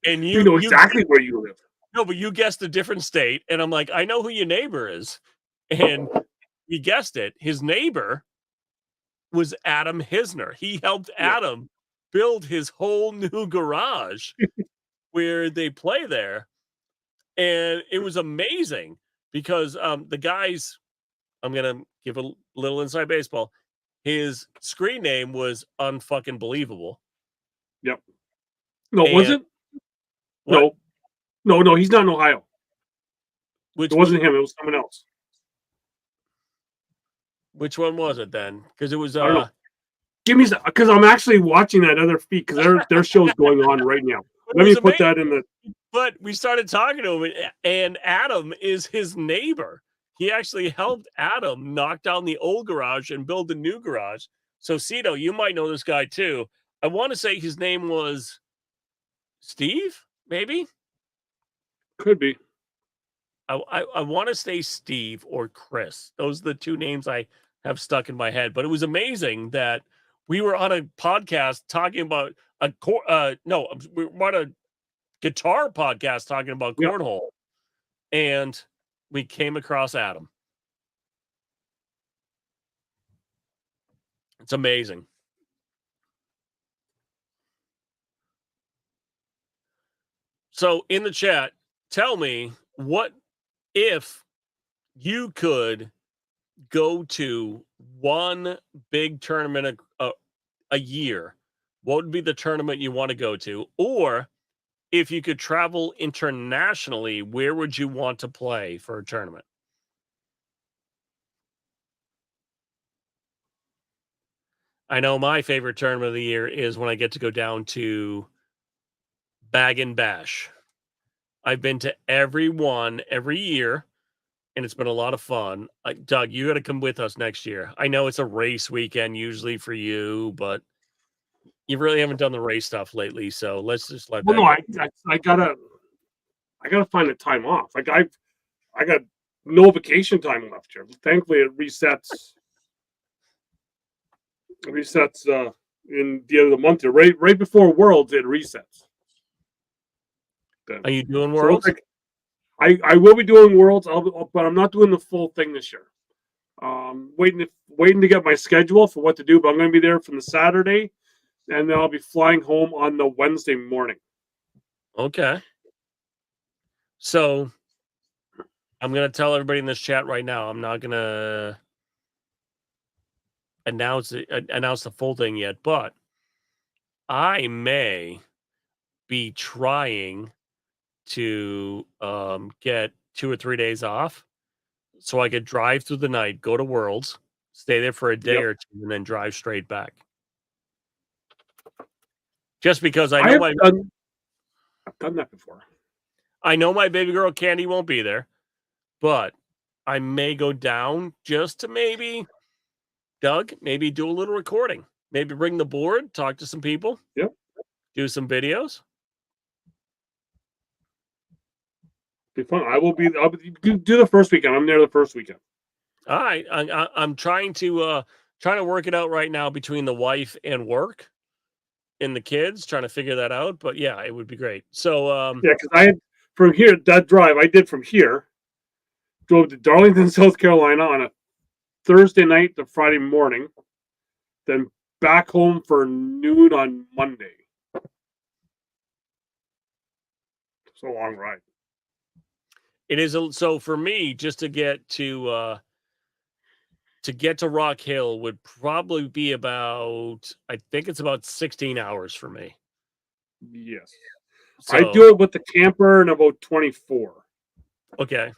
And you know exactly where you live. No, but you guessed a different state. And I'm like, I know who your neighbor is. And he guessed it. His neighbor was Adam Hisner. He helped Adam build his whole new garage where they play there. And it was amazing because the guys, I'm going to give a little inside baseball. His screen name was unfucking believable. Yep. No, was it? What? No, he's not in Ohio. It wasn't him. It was someone else. Which one was it then? Because it was. I don't know. Give me some, because I'm actually watching that other feed because their show's going on right now. Let me put that in the. But we started talking to him, and Adam is his neighbor. he actually helped Adam knock down the old garage and build the new garage. So, Cito, you might know this guy too. I want to say his name was Steve, maybe? Could be. I want to say Steve or Chris. Those are the two names I have stuck in my head. But it was amazing that we were on a podcast talking about we were on a guitar podcast talking about Yeah. cornhole, and we came across Adam. It's amazing. So in the chat, tell me, what if you could go to one big tournament a year, what would be the tournament you want to go to? Or if you could travel internationally, where would you want to play for a tournament? I know my favorite tournament of the year is when I get to go down to Bag and Bash. I've been to every one every year, and it's been a lot of fun. Doug, you got to come with us next year. I know it's a race weekend usually for you, but you really haven't done the race stuff lately, so let's just let Well, that no, go. I gotta find the time off. Like I got no vacation time left here. Thankfully, it resets. It resets in the end of the month here. Right before Worlds, it resets. Then. Are you doing So Worlds? I will be doing Worlds, but I'm not doing the full thing this year. Waiting to get my schedule for what to do, but I'm going to be there from the Saturday, and then I'll be flying home on the Wednesday morning. Okay. So I'm going to tell everybody in this chat right now, I'm not going to announce the full thing yet, but I may be trying to get 2 or 3 days off so I could drive through the night, go to Worlds, stay there for a day or two, and then drive straight back. Just because I know I've done that before. I know my baby girl Candy won't be there, but I may go down just to maybe, Doug, maybe do a little recording. Maybe bring the board, talk to some people. Yep. Do some videos. Be fun. I'll do the first weekend. I'm there the first weekend. All right. I'm trying to work it out right now between the wife and work and the kids, trying to figure that out. But yeah, it would be great. So yeah, because I had from here, that drive I did from here, drove to Darlington, South Carolina on a Thursday night to Friday morning, then back home for noon on Monday. It's a long ride. it is so for me, just to get to Rock Hill would probably be about, I think it's about 16 hours for me. Yes. So, I do it with the camper in about 24. Okay.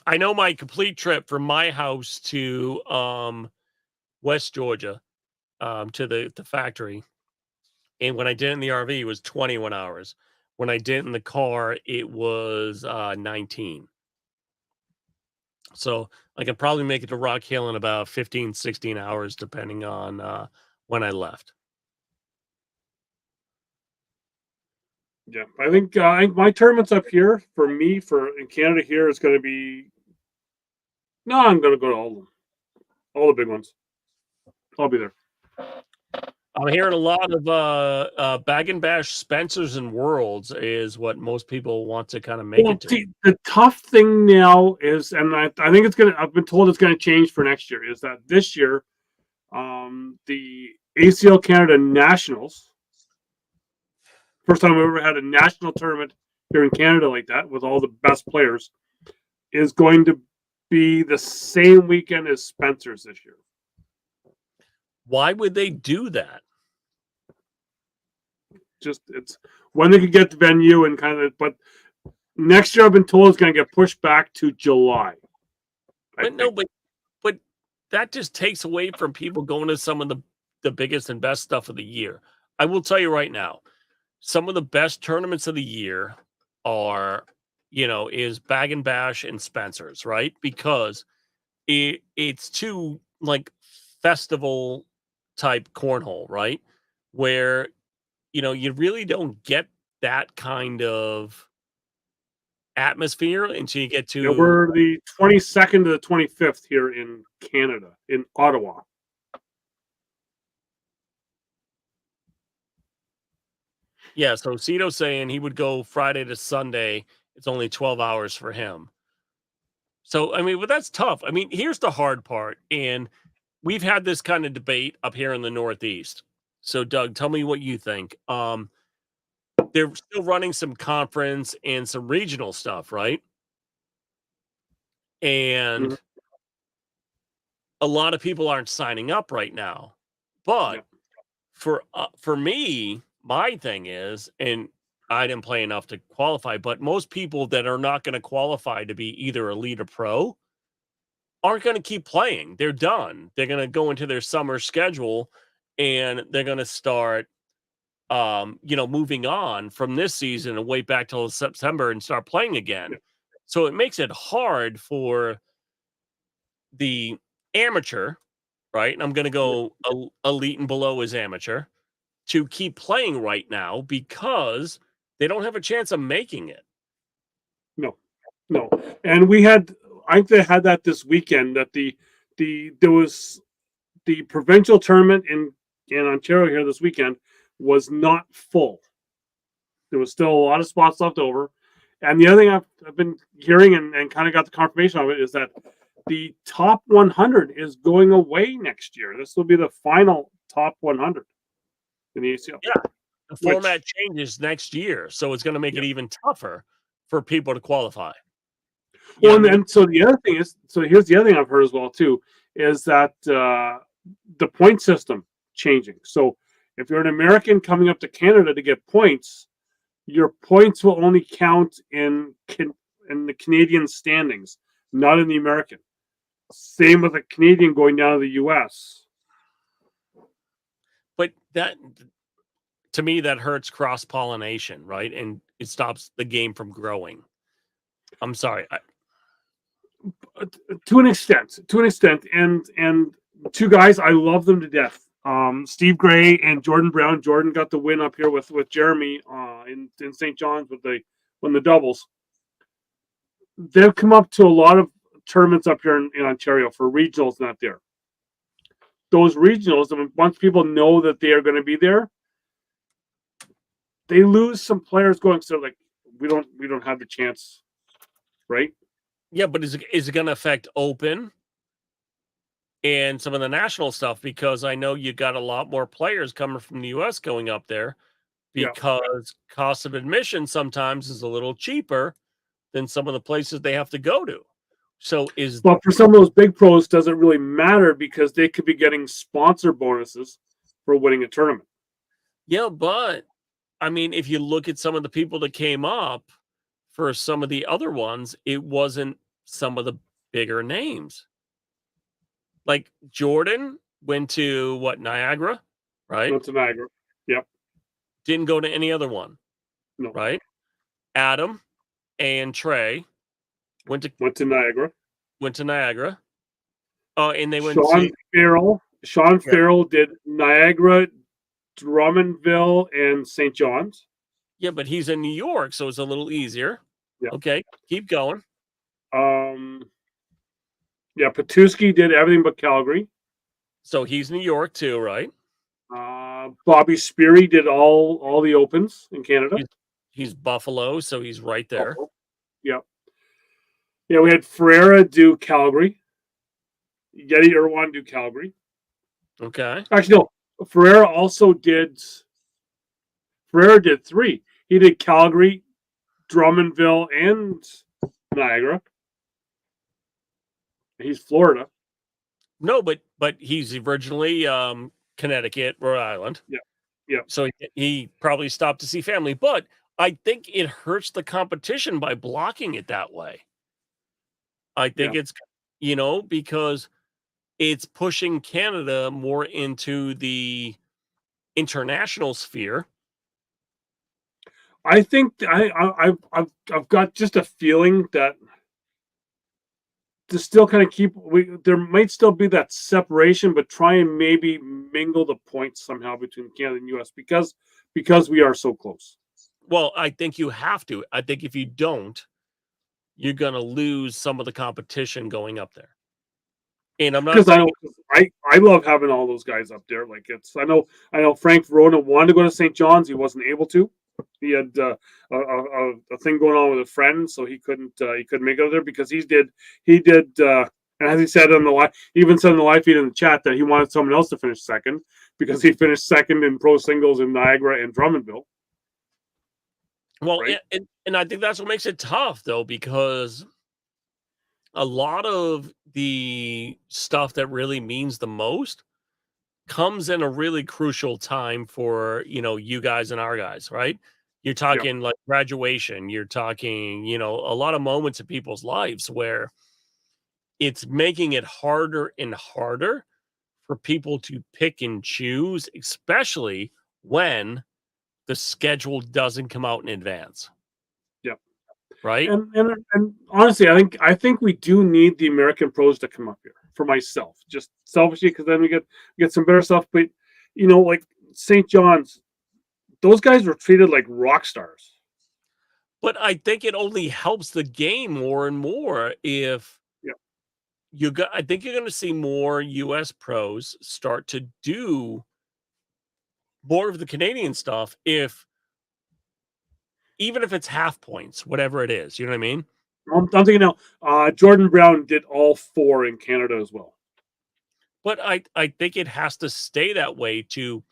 I know my complete trip from my house to West Georgia, to the factory, and when I did it in the RV, it was 21 hours. When I did it in the car, it was 19. So I can probably make it to Rock Hill in about 15, 16 hours, depending on when I left. Yeah, I think my tournaments up here for me in Canada here is going to be. No, I'm going to go to all of them, all the big ones. I'll be there. I'm hearing a lot of Bag and Bash Spencers and Worlds is what most people want to kind of make it to. See, the tough thing now is, and I think it's going to, I've been told it's going to change for next year, is that this year, the ACL Canada Nationals, first time we ever had a national tournament here in Canada like that with all the best players, is going to be the same weekend as Spencer's this year. Why would they do that? Just it's when they could get the venue and kind of, but next year I've been told it's going to get pushed back to July. But that just takes away from people going to some of the biggest and best stuff of the year. I will tell you right now, some of the best tournaments of the year are is Bag and Bash and Spencer's, right? Because it's two like festival type cornhole, right? Where you really don't get that kind of atmosphere until you get Yeah, to. we're the 22nd to the 25th here in Canada, in Ottawa. Yeah, so Cito's saying he would go Friday to Sunday. It's only 12 hours for him. So, I mean, but that's tough. I mean, here's the hard part. And we've had this kind of debate up here in the Northeast. So, Doug, tell me what you think. They're still running some conference and some regional stuff, right? Mhm. And a lot of people aren't signing up right now. Yeah. But for me, my thing is, and I didn't play enough to qualify, but most people that are not going to qualify to be either elite or pro aren't going to keep playing. They're done. They're going to go into their summer schedule and they're going to start moving on from this season and wait back till September and start playing again. Yeah. So it makes it hard for the amateur, right? And I'm going to go elite and below as amateur to keep playing right now because they don't have a chance of making it. No, no. And I think they had that this weekend that there was the provincial tournament in Ontario here this weekend was not full. There was still a lot of spots left over. And the other thing I've been hearing and kind of got the confirmation of it is that the top 100 is going away next year. This will be the final top 100 in the ACL. Yeah. The format changes next year, so it's going to make it even tougher for people to qualify. Well, and so the other thing is, so here's the other thing I've heard as well too, is that the point system changing. So if you're an American coming up to Canada to get points, your points will only count in the Canadian standings, not in the American. Same with a Canadian going down to the U.S. But that, to me, that hurts cross pollination, right? And it stops the game from growing. I'm sorry. To an extent, and two guys, I love them to death. Steve Gray and Jordan Brown. Jordan got the win up here with Jeremy in St. John's with the doubles. They've come up to a lot of tournaments up here in Ontario for regionals, not there. Those regionals, once people know that they are going to be there, they lose some players going. So like we don't have the chance, right? Yeah, but is it going to affect Open and some of the national stuff? Because I know you got a lot more players coming from the U.S. going up there because cost of admission sometimes is a little cheaper than some of the places they have to go to. So but for some of those big pros, doesn't really matter because they could be getting sponsor bonuses for winning a tournament. Yeah, but I mean, if you look at some of the people that came up for some of the other ones, it wasn't some of the bigger names. Like Jordan went to Niagara, right? Went to Niagara. Yep. Didn't go to any other one. No. Right? Adam and Trey went to Niagara. Went to Niagara. Oh, and they went Sean to Farrell. Farrell did Niagara, Drummondville, and St. John's. Yeah, but he's in New York, so it's a little easier. Yeah. Okay, keep going. Yeah, Patuski did everything but Calgary. So he's New York too, right? Bobby Speary did all the opens in Canada. He's Buffalo, so he's right there. Buffalo. Yep. Yeah, we had Ferreira do Calgary. Yeti Irwan do Calgary. Okay. Actually, no. Ferreira did three. He did Calgary, Drummondville, and Niagara. He's Florida. No, but he's originally Connecticut, Rhode Island. Yeah. Yeah. So he probably stopped to see family, but I think it hurts the competition by blocking it that way. I think it's because it's pushing Canada more into the international sphere. I think I've got just a feeling that to still kind of there might still be that separation, but try and maybe mingle the points somehow between Canada and US because we are so close. Well, I think you have to. I think if you don't, you're gonna lose some of the competition going up there. And I'm not Because saying I love having all those guys up there. Like I know Frank Verona wanted to go to St. John's, he wasn't able to. He had a thing going on with a friend, so he couldn't make it over there because he did and as he said on the live, he even said in the live feed in the chat that he wanted someone else to finish second because he finished second in pro singles in Niagara and Drummondville. well, Right? and I think that's what makes it tough though, because a lot of the stuff that really means the most comes in a really crucial time for, you guys and our guys, right? You're Yeah. talking like graduation, you're talking, a lot of moments in people's lives where it's making it harder and harder for people to pick and choose, especially when the schedule doesn't come out in advance, Yeah. right? And honestly, I think we do need the American pros to come up here for myself, just selfishly, because then we get some better stuff. But like St. John's, those guys were treated like rock stars. But I think it only helps the game more and more if Yeah. I think you're going to see more US pros start to do more of the Canadian stuff, if even if it's half points, whatever it is, you know what I mean? I'm thinking now. Jordan Brown did all four in Canada as well. But I think it has to stay that way to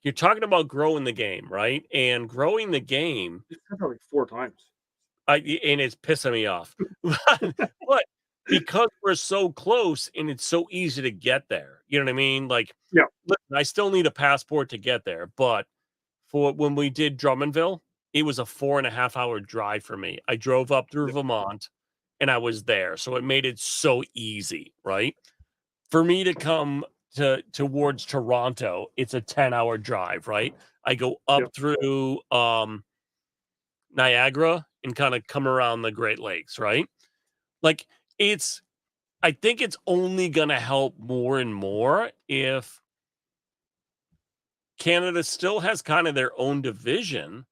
you're talking about growing the game, right? And growing the game, He said that like four times. and it's pissing me off. But because we're so close and it's so easy to get there, you know what I mean? Like, Yeah. listen, I still need a passport to get there, but for when we did Drummondville, it was a 4.5 hour drive for me. I drove up through Yeah. Vermont and I was there. So it made it so easy, right? For me to come towards Toronto, it's a 10-hour drive, right? I go Yeah. up through Niagara and kind of come around the Great Lakes, right? Like it's I think it's only going to help more and more if Canada still has kind of their own division,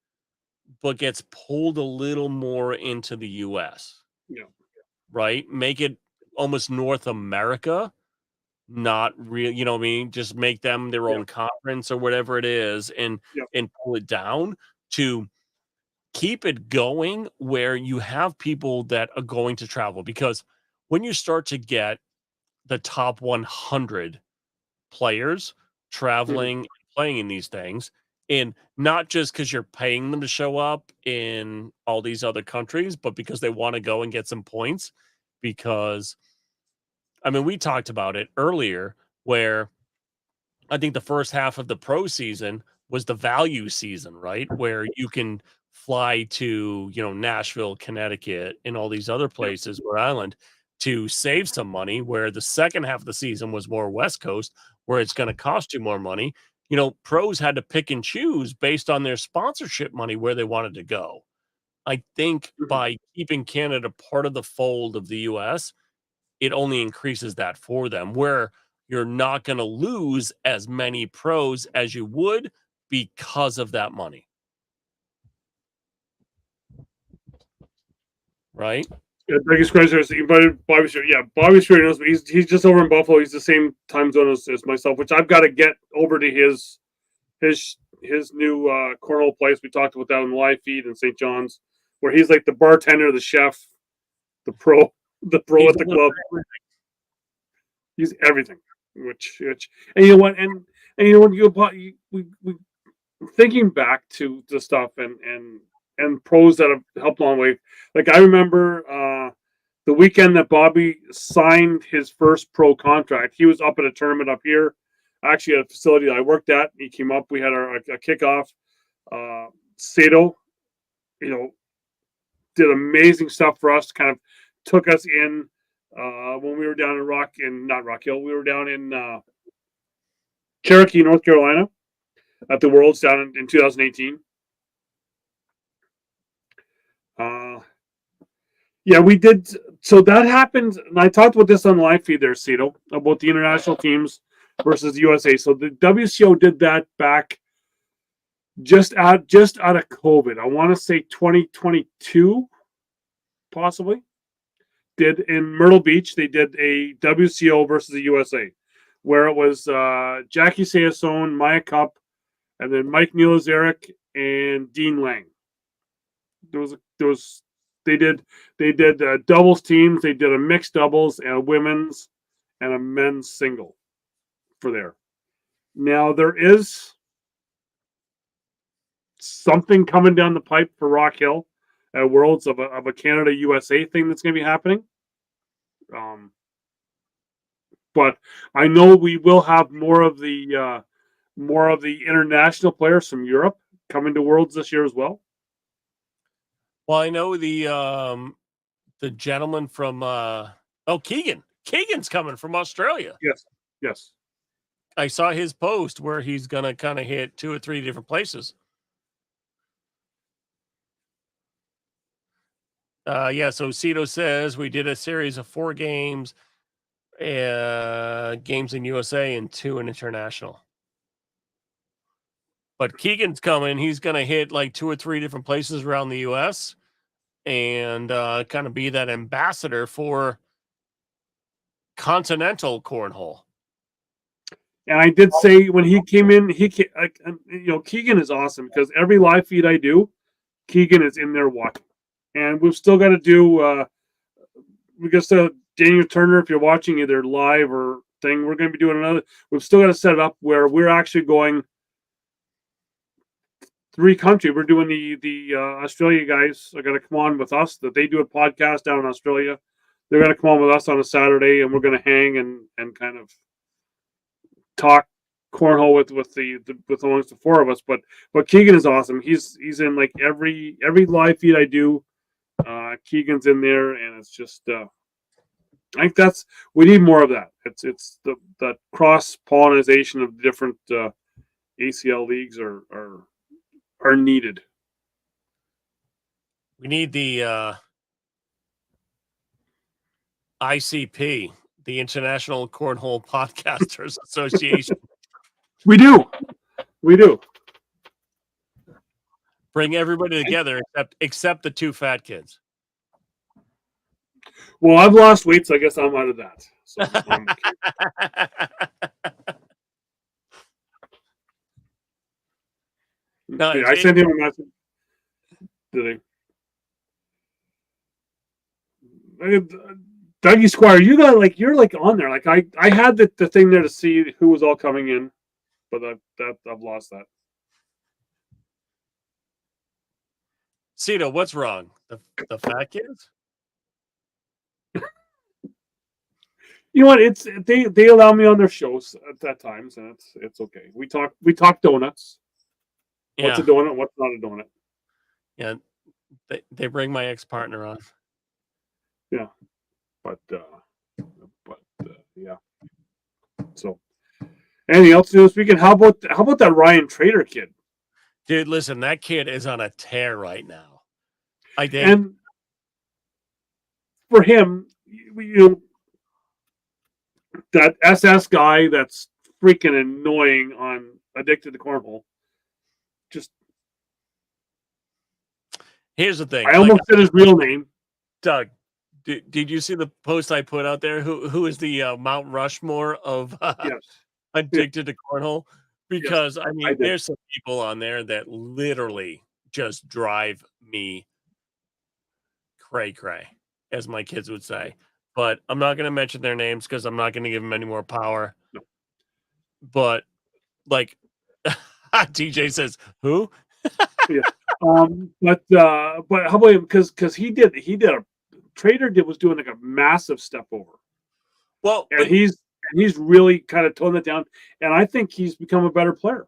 but gets pulled a little more into the US, Yeah. right? Make it almost North America, not real, you know what I mean? Just make them their Yeah. own conference or whatever it is, Yeah. and pull it down to keep it going where you have people that are going to travel. Because when you start to get the top 100 players Mhm. traveling and playing in these things, and not just because you're paying them to show up in all these other countries, but because they want to go and get some points. Because, I mean, we talked about it earlier where I think the first half of the pro season was the value season, right? Where you can fly to, Nashville, Connecticut, and all these other Yeah. places, Rhode Island, to save some money. Where the second half of the season was more West Coast, where it's going to cost you more money. Pros had to pick and choose based on their sponsorship money where they wanted to go. I think Mhm. by keeping Canada part of the fold of the US, it only increases that for them, where you're not going to lose as many pros as you would because of that money, right? Yeah, biggest crazy is invited Bobby Stewart. Yeah, Bobby Stewart knows, but he's just over in Buffalo. He's the same time zone as myself, which I've got to get over to his new cornhole place. We talked about that on the live feed in St. John's, where he's like the bartender, the chef, the pro, the pro He's at a the little club. He's everything. Which and you know what and you know what we thinking back to the stuff and pros that have helped along the way. Like I remember the weekend that Bobby signed his first pro contract, he was up at a tournament up here, actually at a facility that I worked at. He came up, we had a kickoff. Sato, you know, did amazing stuff for us. Kind of took us in when we were down in not Rock Hill. We were down in Cherokee, North Carolina, at the Worlds down in 2018. Yeah, we did. So that happened, and I talked about this on the live feed there, Cito, about the international teams versus USA. So the WCO did that back just out of COVID. I want to say 2022, possibly. Did in Myrtle Beach, they did a WCO versus the USA, where it was Jackie Sayasone, Maya Cup, and then Mike Nealazaric and Dean Lang. There was they did doubles teams. They did a mixed doubles and a women's and a men's single for there. Now there is something coming down the pipe for Rock Hill at Worlds of a Canada USA thing that's going to be happening. But I know we will have more of the international players from Europe coming to Worlds this year as well. Well, I know the gentleman from Keegan. Keegan's coming from Australia. Yes. I saw his post where he's gonna kind of hit 2 or 3 different places. So Cito says we did a series of 4 games, games in USA and 2 in international. But Keegan's coming. He's gonna hit like 2 or 3 different places around the US and kind of be that ambassador for continental cornhole. And I did say when he came in, Keegan is awesome because every live feed I do, Keegan is in there watching. And we've still got to do, Daniel Turner, if you're watching either live or thing, we're going to be doing another. We've still got to set it up where we're actually going 3 country. We're doing the Australia guys are going to come on with us. That they do a podcast down in Australia. They're going to come on with us on a Saturday, and we're going to hang and kind of talk cornhole with amongst the 4 of us. But Keegan is awesome. He's in like every live feed I do. Keegan's in there, and it's just I think we need more of that. It's the cross pollination of different ACL leagues are needed. We need the ICP, the International Cornhole Podcasters Association. We do. Bring everybody together except the 2 fat kids. Well, I've lost weight, so I guess I'm out of that. So no, I sent him a message. Did I? Dougie Squire, you're on there. Like I had the thing there to see who was all coming in, but I've lost that. Cito, what's wrong? The fat kids? You know what? It's they allow me on their shows at times, and it's okay. We talk donuts. Yeah. What's a donut? What's not a donut? Yeah, they bring my ex-partner on. Yeah, but yeah. So, anything else to do this weekend? How about that Ryan Trader kid? Dude, listen, that kid is on a tear right now. I did. And for him, that SS guy that's freaking annoying on Addicted to Cornhole. Just here's the thing. I almost said his real name. Doug, did you see the post I put out there? Who is the Mount Rushmore of Addicted to Cornhole? Because yes, I mean, there's some people on there that literally just drive me cray, as my kids would say. But I'm not going to mention their names because I'm not going to give them any more power. No. But like DJ says, who? Yeah. But how about him? Because he did a Trader was doing like a massive step over. Well, and he's really kind of toned it down, and I think he's become a better player.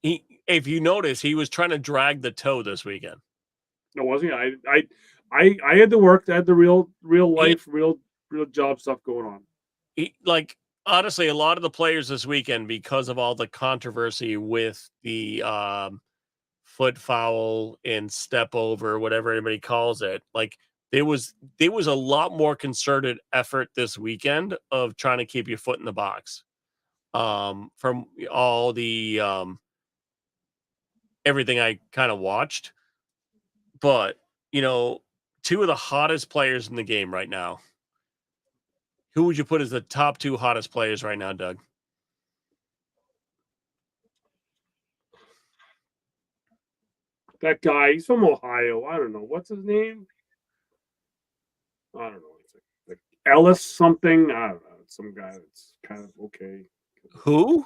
If you notice, he was trying to drag the toe this weekend. No, wasn't he? I had to work. I had the real life, real job stuff going on. Honestly, a lot of the players this weekend, because of all the controversy with the foot foul and step over, whatever anybody calls it, like There was a lot more concerted effort this weekend of trying to keep your foot in the box. From all the everything I kind of watched, but you know, two of the hottest players in the game right now. Who would you put as the top two hottest players right now, Doug? That guy, he's from Ohio. I don't know. What's his name? I don't know. It's like Ellis something. I don't know. It's some guy that's kind of okay. Who?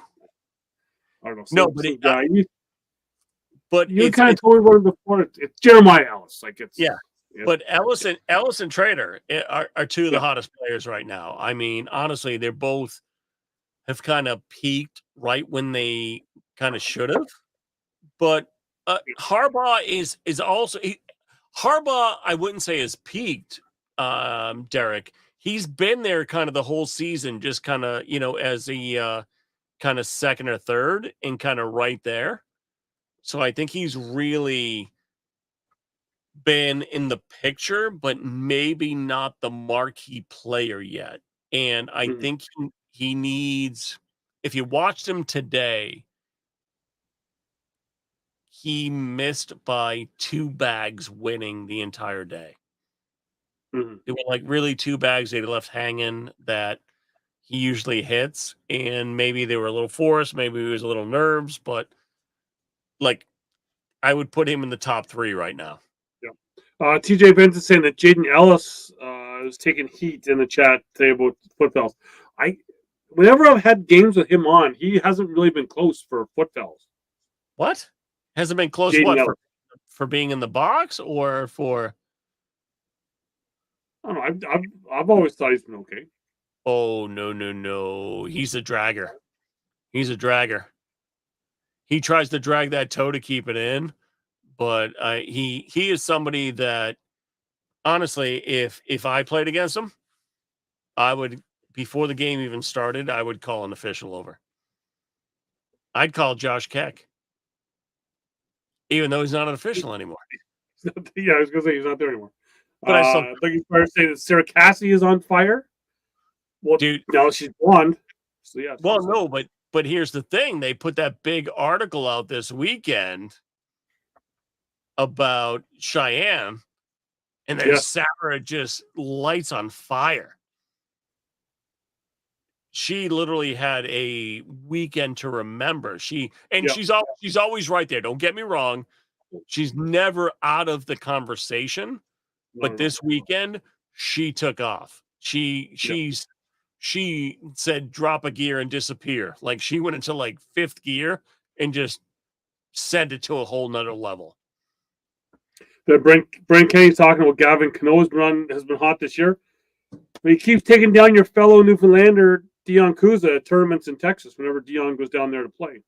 I don't know. No, Some guy. but You kind of told me about it before. It's Jeremiah Ellis. Like yeah. But Ellis and Trader are two of the yeah. hottest players right now. I mean, honestly, they're both have kind of peaked right when they kind of should have. But Harbaugh is also Harbaugh. I wouldn't say has peaked. Derek, he's been there kind of the whole season, just kind of as a kind of second or third, and kind of right there. So I think he's really been in the picture, but maybe not the marquee player yet. And I Mhm. think he needs. If you watched him today, he missed by 2 bags winning the entire day. Mhm. It was like really 2 bags they left hanging that he usually hits, and maybe they were a little forced, maybe he was a little nerves, but like I would put him in the top 3 right now. TJ Vincent saying that Jaden Ellis is taking heat in the chat today about footballs. Whenever I've had games with him on, he hasn't really been close for footballs. What? Hasn't been close Jaden what Ellis. for being in the box or for I don't know. I've always thought he's been okay. Oh, no. He's a dragger. He's a dragger. He tries to drag that toe to keep it in, but he is somebody that honestly, if I played against him, I would before the game even started, I would call an official over. I'd call Josh Keck, even though he's not an official anymore. Yeah, I was gonna say he's not there anymore. But I still, I think he's trying to say that Sarah Cassie is on fire. Well, dude. now she's blonde. So yeah. Well, no, but here's the thing: they put that big article out this weekend about Cheyenne, and then Yes. Sarah just lights on fire. She literally had a weekend to remember. Yeah. She's always right there. Don't get me wrong. She's never out of the conversation, Not but at all. this weekend she took off. Yeah. She said drop a gear and disappear. Like she went into like 5th gear and just sent it to a whole nother level. The Brent Kenny's talking about Gavin Cano's run has been hot this year. But he keeps taking down your fellow Newfoundlander Dion Kuza at tournaments in Texas whenever Dion goes down there to play.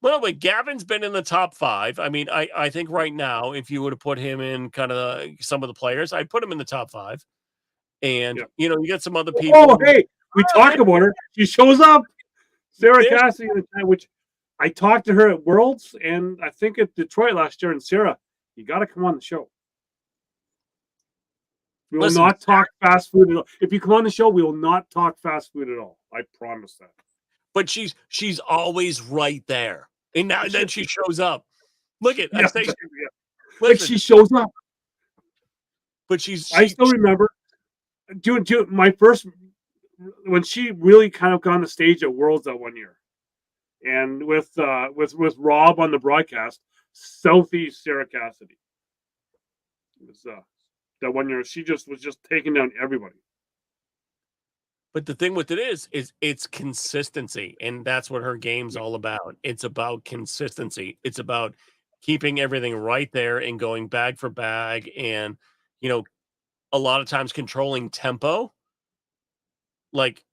Well, but Gavin's been in the top 5. I mean, I think right now, if you were to put him in kind of some of the players, I'd put him in the top 5. And Yeah. you get some other people. Oh, hey, we talk about her. She shows up. Sarah There's- Cassie, which I talked to her at Worlds and I think at Detroit last year. And Sarah, you got to come on the show. We will Listen, not talk fast food at all. If you come on the show, we will not talk fast food at all. I promise that. but she's always right there. And now then she shows up. Look at I Yeah, say yeah. Like listen, she shows up. but I still remember doing my first when she really kind of got on the stage at Worlds that one year, and with Rob on the broadcast, Southeast Sarah Cassidy. It was that one year she was just taking down everybody. but the thing with it is it's consistency, and that's what her game's all about. It's about consistency. It's about keeping everything right there and going bag for bag, and a lot of times controlling tempo. Like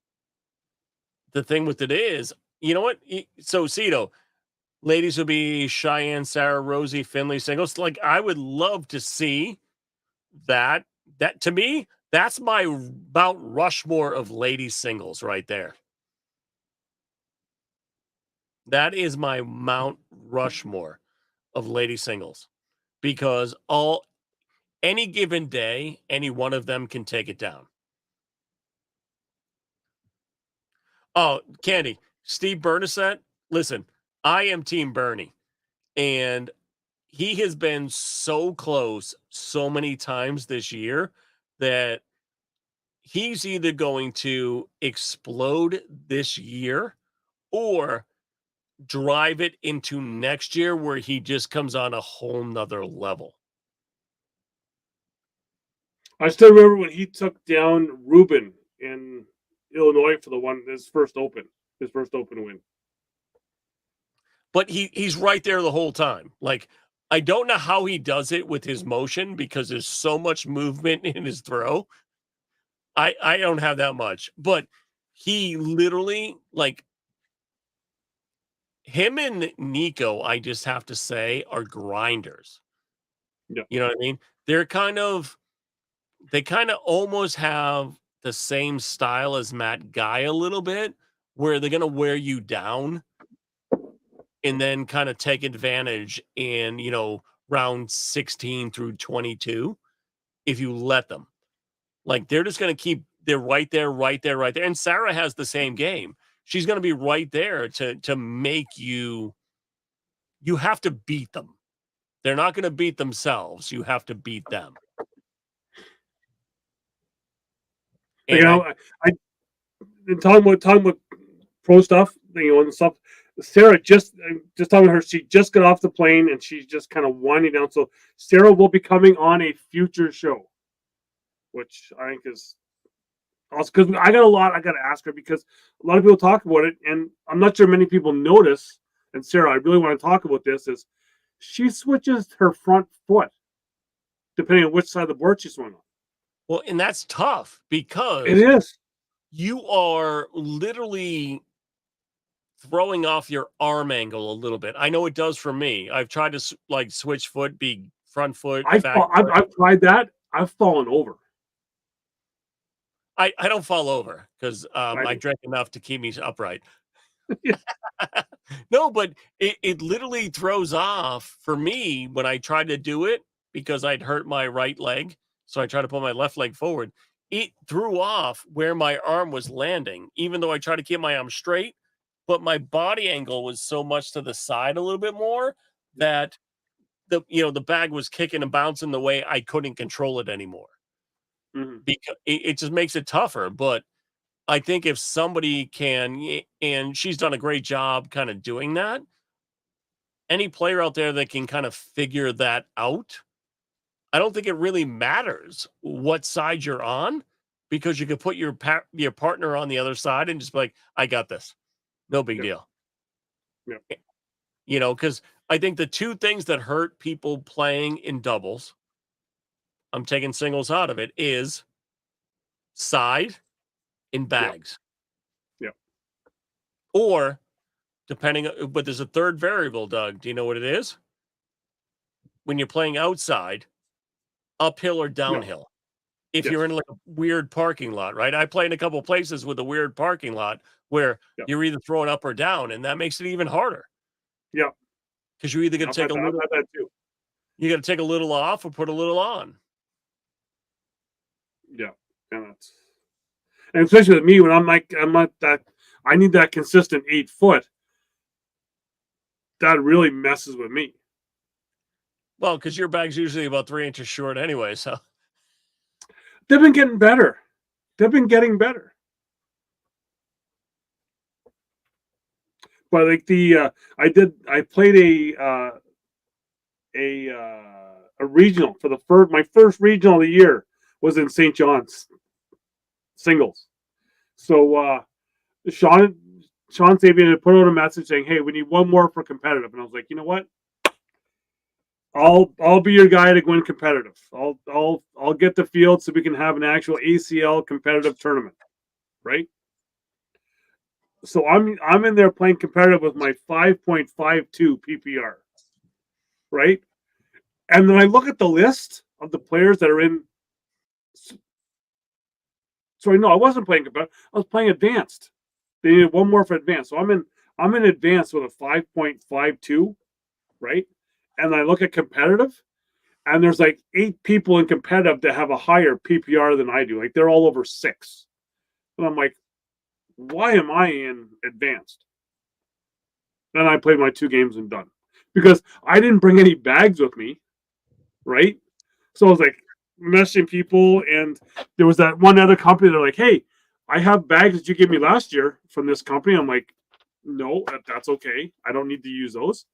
the thing with it is, you know what? So Cito, ladies would be Cheyenne, Sarah, Rosie, Finley singles. Like I would love to see that. That to me, that's my Mount Rushmore of ladies singles right there. That is my Mount Rushmore of lady singles because any given day, any one of them can take it down. Oh, Candy, Steve Bernasette, listen, I am Team Bernie, and he has been so close so many times this year that he's either going to explode this year or drive it into next year where he just comes on a whole nother level. I still remember when he took down Ruben in Illinois for his first Open win. But he's right there the whole time. Like, I don't know how he does it with his motion because there's so much movement in his throw. I don't have that much, but he literally, like, him and Nico, I just have to say, are grinders. Yeah. You know what I mean? They kind of almost have the same style as Matt Guy a little bit, where they're going to wear you down and then kind of take advantage in, round 16 through 22 if you let them. Like, they're just going to they're right there, right there, right there. And Sarah has the same game. She's going to be right there to make you have to beat them. They're not going to beat themselves. You have to beat them. And I talking about pro stuff, and stuff. Sarah just talking to her. She just got off the plane and she's just kind of winding down. So Sarah will be coming on a future show, which I think is also because I got a lot I got to ask her because a lot of people talk about it, and I'm not sure many people notice. And Sarah, I really want to talk about this. Is she switches her front foot depending on which side of the board she's swinging on. Well, and that's tough because it is. You are literally throwing off your arm angle a little bit. I know it does for me. I've tried to switch foot, be front foot. I've tried that. I've fallen over. I don't fall over because I drank enough to keep me upright. No, but it literally throws off for me when I try to do it because I'd hurt my right leg. So I try to put my left leg forward. It threw off where my arm was landing, even though I tried to keep my arm straight. But my body angle was so much to the side a little bit more that the bag was kicking and bouncing the way I couldn't control it anymore. Mm-hmm. Because it just makes it tougher. But I think if somebody can, and she's done a great job kind of doing that, any player out there that can kind of figure that out, I don't think it really matters what side you're on because you can put your partner on the other side and just be like, I got this. No big deal. Yeah. Because I think the two things that hurt people playing in doubles, I'm taking singles out of it, is side and bags. Yeah. Or but there's a third variable, Doug. Do you know what it is? When you're playing outside, uphill or downhill. If you're in like a weird parking lot, right? I play in a couple places with a weird parking lot where you're either throwing up or down, and that makes it even harder. Yeah. Because you're either going to take a little. You got to take a little off or put a little on. Yeah, and especially with me when I'm not that. I need that consistent 8 foot. That really messes with me. Well, because your bag's usually about 3 inches short anyway, so. They've been getting better. They've been getting better. But like I played a regional for my first regional of the year was in St. John's singles. So Sean Sabian had put out a message saying, "Hey, we need one more for competitive," and I was like, "You know what? I'll be your guy to win competitive. I'll get the field so we can have an actual ACL competitive tournament, right?" So I'm in there playing competitive with my 5.52 PPR, right? And then I look at the list of the players that are in. Sorry, no, I wasn't playing competitive. I was playing advanced. They needed one more for advanced, so I'm in advanced with a 5.52, right? And I look at competitive, and there's like 8 people in competitive that have a higher PPR than I do. Like they're all over 6. And I'm like, why am I in advanced? And I played my 2 games and done. Because I didn't bring any bags with me, right? So I was like messaging people, and there was that one other company. They're like, "Hey, I have bags that you gave me last year from this company." I'm like, "No, that's okay. I don't need to use those."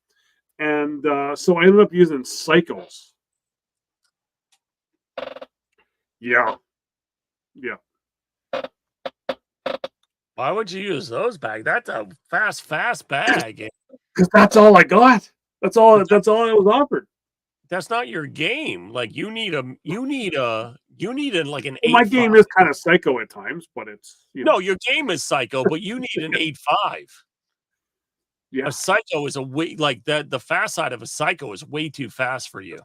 And so I ended up using Psychos. Yeah, yeah. Why would you use those bags? That's a fast bag. Because that's all I got. That's all. That's all I was offered. That's not your game. Like you need like an Well, my 8.5. game is kind of psycho at times, but it's No, your game is psycho, but you need an 8.5. yeah, A psycho is a way like that. The fast side of a psycho is way too fast for you.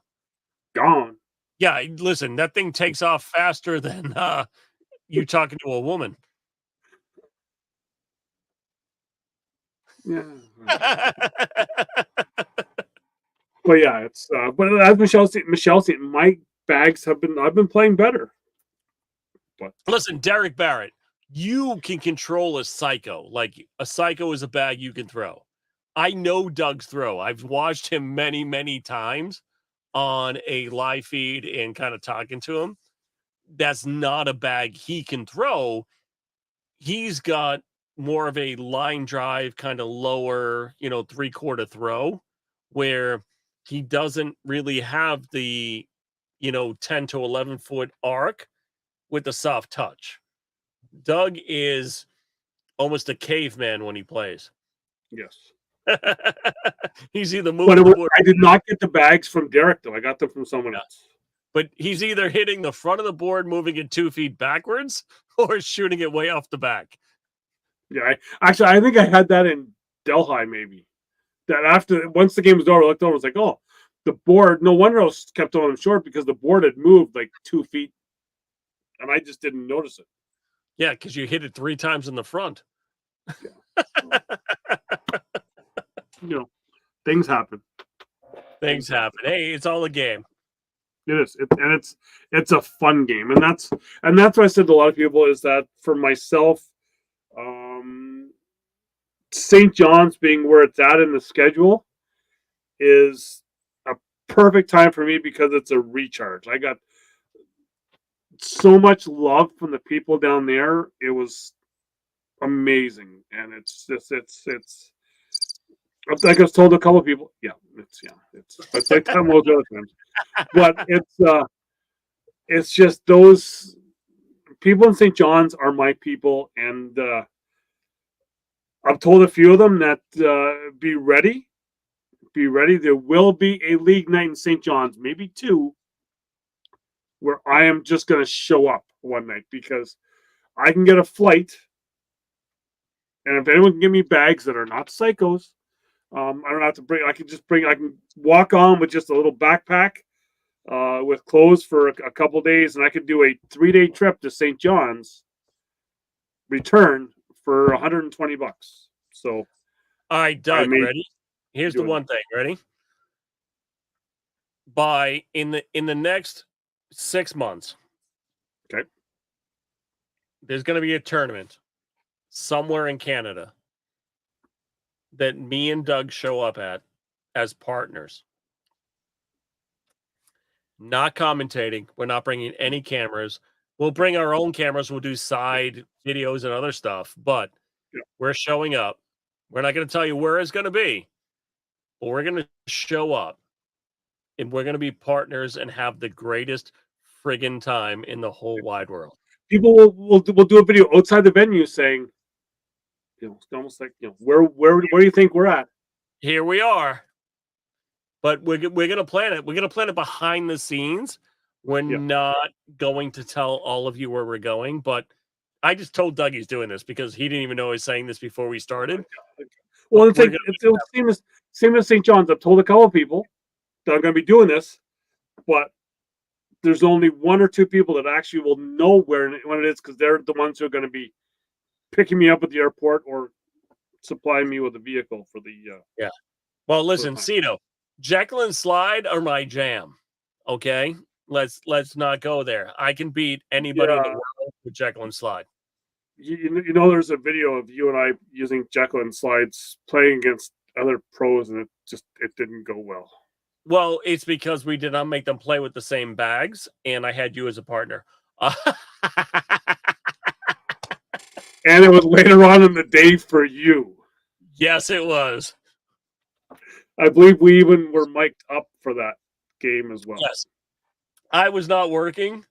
gone. Yeah, listen, that thing takes off faster than you talking to a woman. Yeah. But yeah, it's but as Michelle said, my bags have been I've been playing better. But Listen, Derek Barrett, you can control a psycho. Like a psycho is a bag you can throw. I know Doug's throw. I've watched him many times on a live feed and kind of talking to him. That's not a bag he can throw. He's got more of a line drive, kind of lower, 3/4 throw, where he doesn't really have the, 10 to 11-foot arc with the soft touch. Doug is almost a caveman when he plays. yes. He's either But moving the board, I did not get the bags from Derek though. I got them from someone else. but he's either hitting the front of the board, moving it 2 feet backwards, or shooting it way off the back. Yeah, I think I had that in Delhi maybe. That after once the game was over, I looked over, I was like, oh, the board. No wonder I was kept on short because the board had moved like 2 feet, and I just didn't notice it. Yeah, because you hit it 3 times in the front. Yeah. Things happen. Things happen. Hey, it's all a game. It is, it's a fun game, and that's what I said to a lot of people is that for myself, St. John's being where it's at in the schedule is a perfect time for me because it's a recharge. I got so much love from the people down there. It was amazing, and it's just it's. Like I was told a couple of people, it's like that most other times, but it's just those people in St. John's are my people, and I've told a few of them that be ready. There will be a league night in St. John's, maybe 2, where I am just going to show up one night because I can get a flight, and if anyone can give me bags that are not psychos, I don't have to bring. I can walk on with just a little backpack with clothes for a couple days, and I could do a 3-day trip to St. John's, return for $120. So, all right, Doug, ready? Here's the one thing. Ready? By in the next 6 months, okay, there's going to be a tournament somewhere in Canada that me and Doug show up at as partners. Not commentating. We're not bringing any cameras. We'll bring our own cameras. We'll do side videos and other stuff, but we're showing up. We're not going to tell you where it's going to be, but we're going to show up, and we're going to be partners and have the greatest friggin' time in the whole wide world. People will do a video outside the venue saying, it's almost like, where do you think we're at? Here we are. But we're going to plan it. We're going to plan it behind the scenes. We're not going to tell all of you where we're going, but I just told Doug he's doing this because he didn't even know I was saying this before we started. Well, it's like it's same as St. John's. I've told a couple of people that I'm going to be doing this, but there's only 1 or 2 people that actually will know when it is because they're the ones who are going to be picking me up at the airport or supplying me with a vehicle for the. Well, listen, Cito, Jekyll and Slide are my jam. Okay, let's not go there. I can beat anybody in the Yeah. world with Jekyll and Slide. You know, there's a video of you and I using Jekyll and Slides playing against other pros, and it didn't go well. Well, it's because we did not make them play with the same bags, and I had you as a partner. And it was later on in the day for you. Yes, it was. I believe we even were mic'd up for that game as well. Yes. I was not working,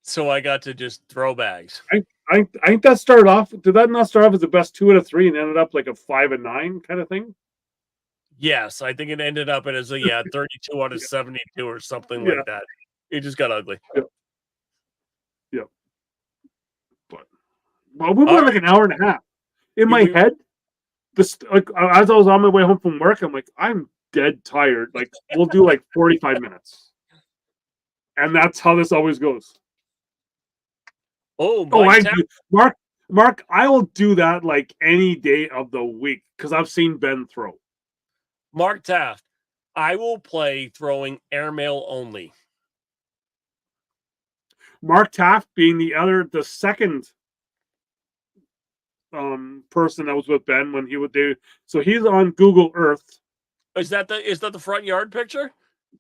so I got to just throw bags. I think that started off. Did that not start off as the best 2 out of 3 and ended up like a 5 and 9 kind of thing? Yes, I think it ended up as a 32 out of 72 or something like that. It just got ugly. Yeah. But we went like an hour and a half. In my head, this like as I was on my way home from work, I'm like, I'm dead tired. Like we'll do like 45 minutes, and that's how this always goes. Mark, I will do that like any day of the week because I've seen Ben throw. Mark Taft, I will play throwing airmail only. Mark Taft being the second person that was with Ben when he would do. So he's on Google Earth. Is that the front yard picture?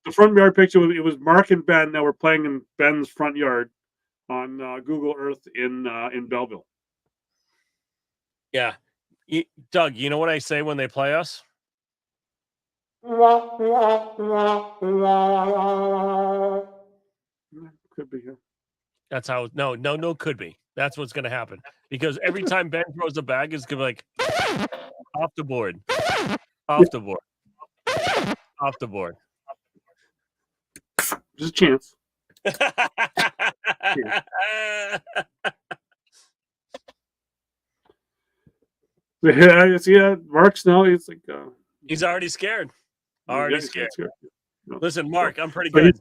The front yard picture. It was Mark and Ben that were playing in Ben's front yard on Google Earth in Belleville. Yeah, Doug. You know what I say when they play us? Could be here. That's how. No. Could be. That's what's going to happen because every time Ben throws a bag, it's going to be like off the board, off the board, off the board. Just a chance. Yeah, Mark's now. He's like he's already scared. Already scared. No. Listen, Mark, I'm pretty good.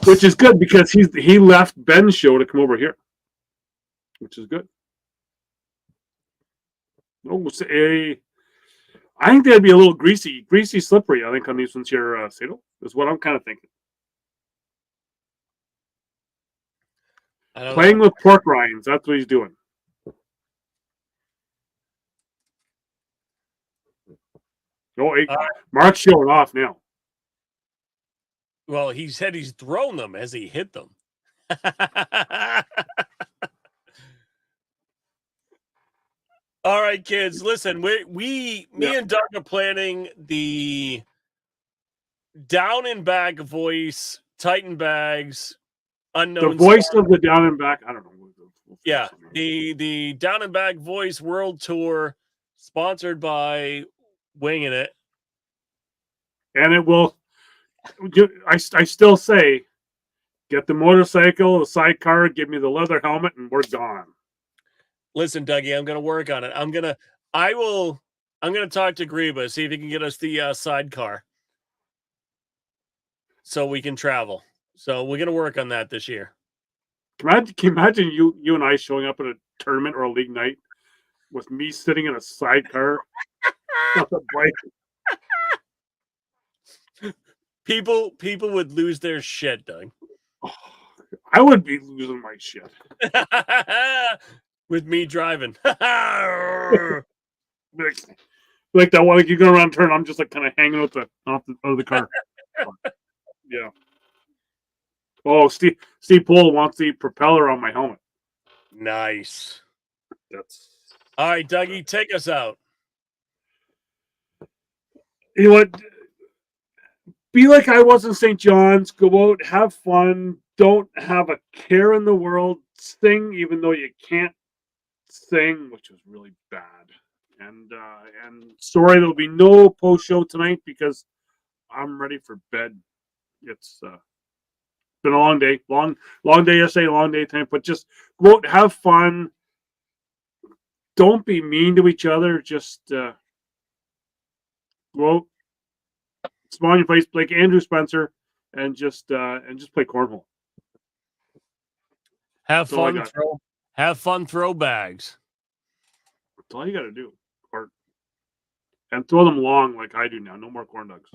Which is good because he left Ben's show to come over here, which is good. Almost I think they'd be a little greasy, slippery. I think on these ones here, Sato, is what I'm kind of thinking. Playing with pork rinds, that's what he's doing. Oh, Mark's showing off now. Well, he said he's thrown them as he hit them. All right, kids, listen, me and Doug are planning the down and back voice, Titan bags, unknown. The voice of the down and back, I don't know. Yeah, the down and back voice world tour sponsored by Winging It. And it will, I still say, get the motorcycle, the sidecar, give me the leather helmet, and we're gone. Listen, Dougie, I'm going to work on it. I'm going to talk to Greba, see if he can get us the sidecar so we can travel. So we're going to work on that this year. Can you imagine you and I showing up at a tournament or a league night with me sitting in a sidecar on a bike? People would lose their shit, Doug. Oh, I would be losing my shit. With me driving. Like that one, like you go around turn, I'm just like kind of hanging out off the car. Yeah. Oh, Steve Pohl wants the propeller on my helmet. Nice. That's all right, Dougie, take us out. You know what? Be like I was in St. John's. Go out, have fun. Don't have a care in the world. Sing, even though you can't sing, which was really bad. And sorry, there'll be no post show tonight because I'm ready for bed. It's been a long day, long day yesterday, long day tonight. But just go out, have fun. Don't be mean to each other. Just go out, smile on your face, like Andrew Spencer, and just play cornhole. Have fun. Throw bags. That's all you got to do. And throw them long like I do now. No more corn dogs.